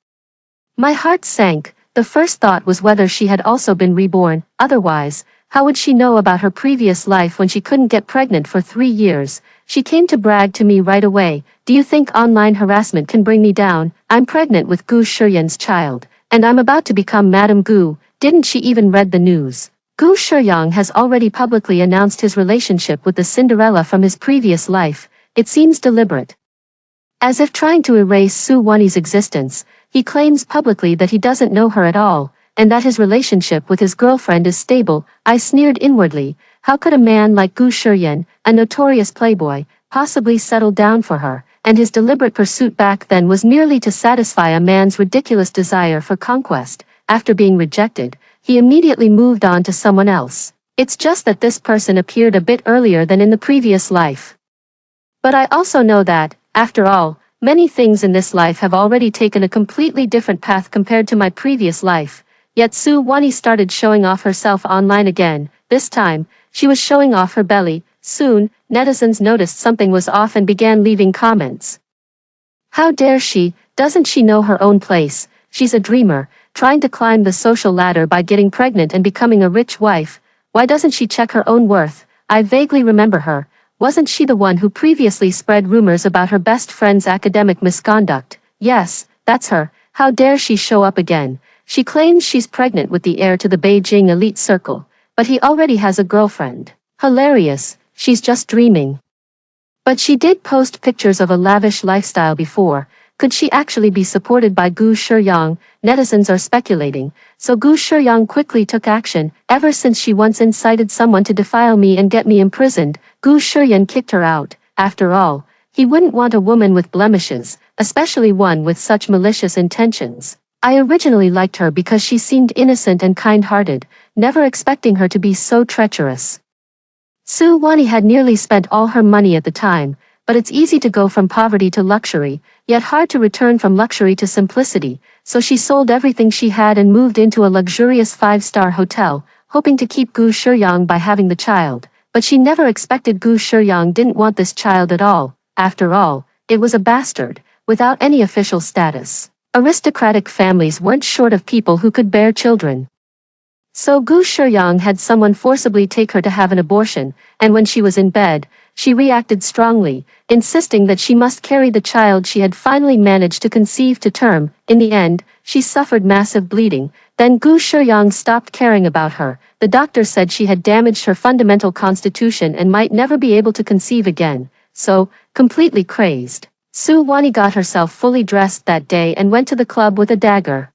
Speaker 1: my heart sank. The first thought was whether she had also been reborn. Otherwise, how would she know about her previous life when she couldn't get pregnant for 3 years? She came to brag to me right away. Do you think online harassment can bring me down? I'm pregnant with Gu Shiyan's child, and I'm about to become Madame Gu. Didn't she even read the news? Gu Shiyang has already publicly announced his relationship with the Cinderella from his previous life. It seems deliberate. As if trying to erase Su Wonnie's existence, he claims publicly that he doesn't know her at all, and that his relationship with his girlfriend is stable. I sneered inwardly. How could a man like Gu Shiyan, a notorious playboy, possibly settle down for her? And his deliberate pursuit back then was merely to satisfy a man's ridiculous desire for conquest. After being rejected, he immediately moved on to someone else. It's just that this person appeared a bit earlier than in the previous life. But I also know that, after all, many things in this life have already taken a completely different path compared to my previous life. Yet Su Wonnie started showing off herself online again. This time, she was showing off her belly. Soon, netizens noticed something was off and began leaving comments. How dare she? Doesn't she know her own place? She's a dreamer, trying to climb the social ladder by getting pregnant and becoming a rich wife. Why doesn't she check her own worth? I vaguely remember her. Wasn't she the one who previously spread rumors about her best friend's academic misconduct? Yes, that's her. How dare she show up again? She claims she's pregnant with the heir to the Beijing elite circle, but he already has a girlfriend. Hilarious, she's just dreaming. But she did post pictures of a lavish lifestyle before. Could she actually be supported by Gu Shiyang? Netizens are speculating, so Gu Shiyang quickly took action. Ever since she once incited someone to defile me and get me imprisoned, Gu Shiyang kicked her out. After all, He wouldn't want a woman with blemishes, especially one with such malicious intentions. I originally liked her because she seemed innocent and kind-hearted, never expecting her to be so treacherous. Su Wani had nearly spent all her money at the time, but it's easy to go from poverty to luxury, yet hard to return from luxury to simplicity, so she sold everything she had and moved into a luxurious 5-star hotel, hoping to keep Gu Shiyang by having the child. But she never expected Gu Shiyang didn't want this child at all. After all, it was a bastard, without any official status. Aristocratic families weren't short of people who could bear children. So Gu Shiyang had someone forcibly take her to have an abortion, and when she was in bed, she reacted strongly, insisting that she must carry the child she had finally managed to conceive to term. In the end, she suffered massive bleeding. Then Gu Shiyang stopped caring about her. The doctor said she had damaged her fundamental constitution and might never be able to conceive again. So, completely crazed, Su Wani got herself fully dressed that day and went to the club with a dagger.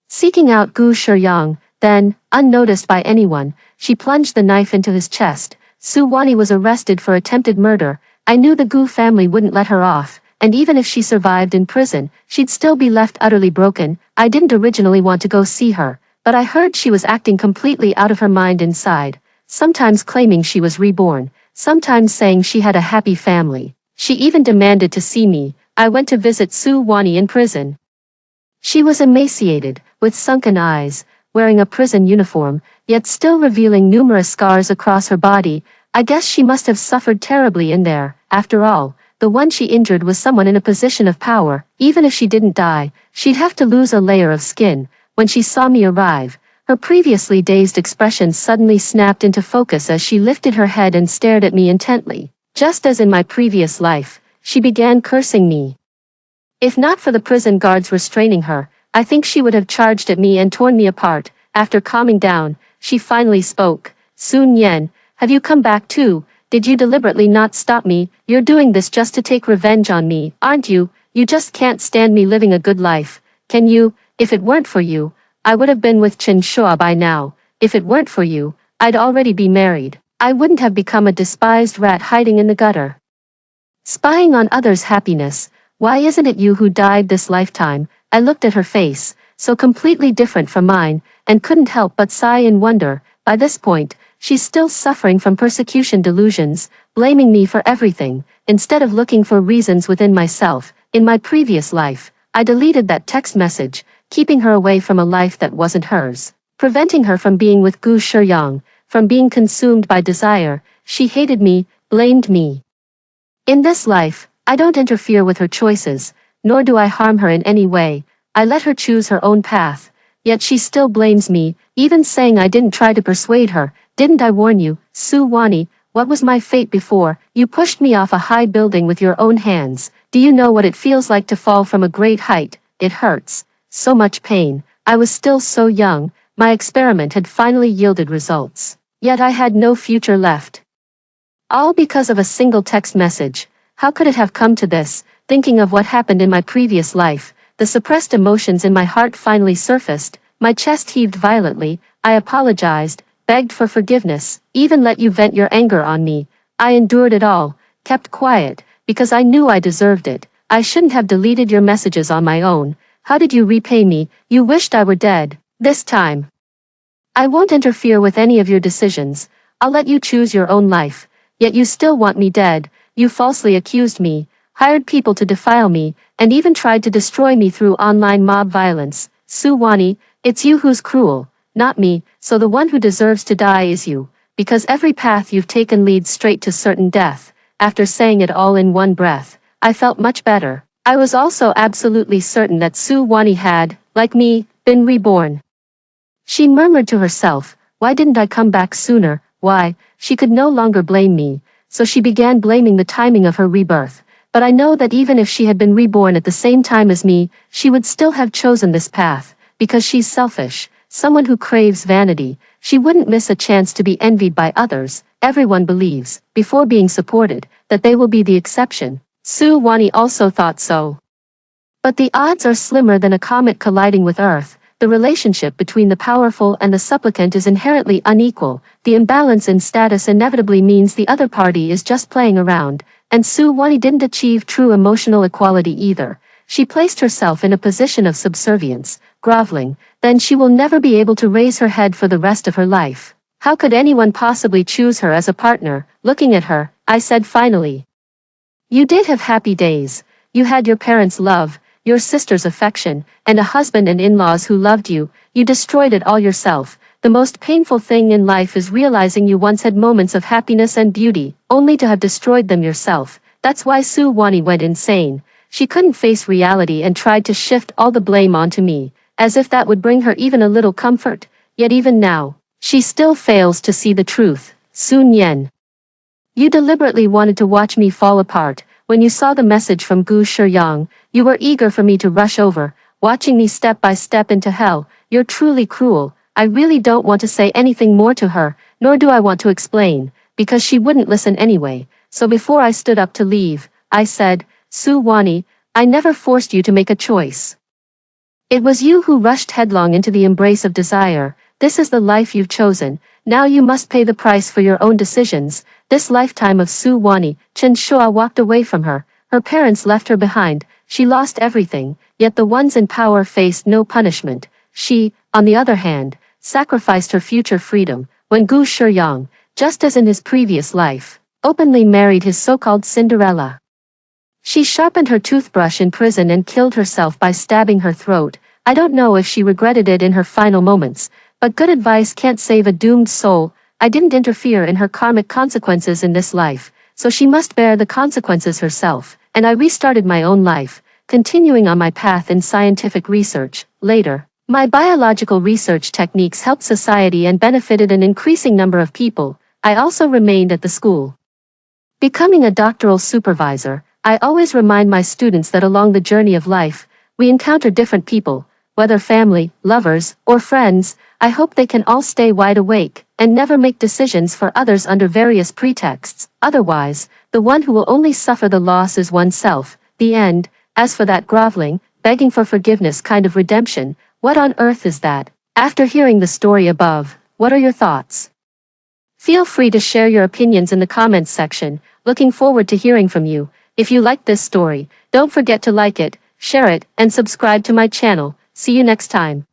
Speaker 1: Seeking out Gu Shiyang, then, unnoticed by anyone, she plunged the knife into his chest. Su Wani was arrested for attempted murder. I knew the Gu family wouldn't let her off, and even if she survived in prison, she'd still be left utterly broken. I didn't originally want to go see her, but I heard she was acting completely out of her mind inside, sometimes claiming she was reborn, sometimes saying she had a happy family. She even demanded to see me. I went to visit Su Wani in prison. She was emaciated, with sunken eyes, wearing a prison uniform, yet still revealing numerous scars across her body. I guess she must have suffered terribly in there. After all, the one she injured was someone in a position of power. Even if she didn't die, she'd have to lose a layer of skin. When she saw me arrive, her previously dazed expression suddenly snapped into focus as she lifted her head and stared at me intently. Just as in my previous life, she began cursing me. If not for the prison guards restraining her, I think she would have charged at me and torn me apart. After calming down, she finally spoke. Sun Yen, have you come back too? Did you deliberately not stop me? You're doing this just to take revenge on me, aren't you? You just can't stand me living a good life, can you? If it weren't for you, I would have been with Chen Shua by now. If it weren't for you, I'd already be married. I wouldn't have become a despised rat hiding in the gutter, spying on others' happiness. Why isn't it you who died this lifetime? I looked at her face, so completely different from mine, and couldn't help but sigh in wonder. By this point, she's still suffering from persecution delusions, blaming me for everything, instead of looking for reasons within myself. In my previous life, I deleted that text message, keeping her away from a life that wasn't hers, preventing her from being with Gu Shiyang, from being consumed by desire. She hated me, blamed me. In this life, I don't interfere with her choices, nor do I harm her in any way. I let her choose her own path, yet she still blames me, even saying I didn't try to persuade her. Didn't I warn you, Su Wani? What was my fate before? You pushed me off a high building with your own hands. Do you know what it feels like to fall from a great height? It hurts. So much pain. I was still so young. My experiment had finally yielded results. Yet I had no future left. All because of a single text message. How could it have come to this? Thinking of what happened in my previous life, the suppressed emotions in my heart finally surfaced. My chest heaved violently. I apologized, begged for forgiveness, even let you vent your anger on me. I endured it all, kept quiet, because I knew I deserved it. I shouldn't have deleted your messages on my own. How did you repay me? You wished I were dead. This time, I won't interfere with any of your decisions. I'll let you choose your own life. Yet you still want me dead. You falsely accused me, hired people to defile me, and even tried to destroy me through online mob violence. Su Wani, it's you who's cruel, not me, so the one who deserves to die is you, because every path you've taken leads straight to certain death. After saying it all in one breath, I felt much better. I was also absolutely certain that Su Wani had, like me, been reborn. She murmured to herself, why didn't I come back sooner? Why? She could no longer blame me, so she began blaming the timing of her rebirth. But I know that even if she had been reborn at the same time as me, she would still have chosen this path, because she's selfish, someone who craves vanity. She wouldn't miss a chance to be envied by others. Everyone believes, before being supported, that they will be the exception. Su Wani also thought so. But the odds are slimmer than a comet colliding with Earth. The relationship between the powerful and the supplicant is inherently unequal. The imbalance in status inevitably means the other party is just playing around. and Su Wani didn't achieve true emotional equality either. She placed herself in a position of subservience, groveling, then she will never be able to raise her head for the rest of her life. How could anyone possibly choose her as a partner? Looking at her, I said finally. You did have happy days. You had your parents' love, your sister's affection, and a husband and in-laws who loved you. You destroyed it all yourself. The most painful thing in life is realizing you once had moments of happiness and beauty, only to have destroyed them yourself. That's why Su Wani went insane. She couldn't face reality and tried to shift all the blame onto me, as if that would bring her even a little comfort. Yet even now, she still fails to see the truth. Sun Yen. You deliberately wanted to watch me fall apart. When you saw the message from Gu Shiyang, you were eager for me to rush over, watching me step by step into hell. You're truly cruel. I really don't want to say anything more to her, nor do I want to explain, because she wouldn't listen anyway. So before I stood up to leave, I said, Su Wani, I never forced you to make a choice. It was you who rushed headlong into the embrace of desire. This is the life you've chosen. Now you must pay the price for your own decisions. This lifetime of Su Wani, Chen Shua walked away from her. Her parents left her behind. She lost everything, yet the ones in power faced no punishment. She, on the other hand, sacrificed her future freedom when Gu Shiyang, just as in his previous life, openly married his so-called Cinderella. She sharpened her toothbrush in prison and killed herself by stabbing her throat. I don't know if she regretted it in her final moments, but good advice can't save a doomed soul. I didn't interfere in her karmic consequences in this life, so she must bear the consequences herself, and I restarted my own life, continuing on my path in scientific research. Later, my biological research techniques helped society and benefited an increasing number of people. I also remained at the school. Becoming a doctoral supervisor, I always remind my students that along the journey of life, we encounter different people, whether family, lovers, or friends. I hope they can all stay wide awake, and never make decisions for others under various pretexts. Otherwise, the one who will only suffer the loss is oneself. The end. As for that groveling, begging for forgiveness kind of redemption, what on earth is that? After hearing the story above, what are your thoughts? Feel free to share your opinions in the comments section. Looking forward to hearing from you. If you liked this story, don't forget to like it, share it, and subscribe to my channel. See you next time.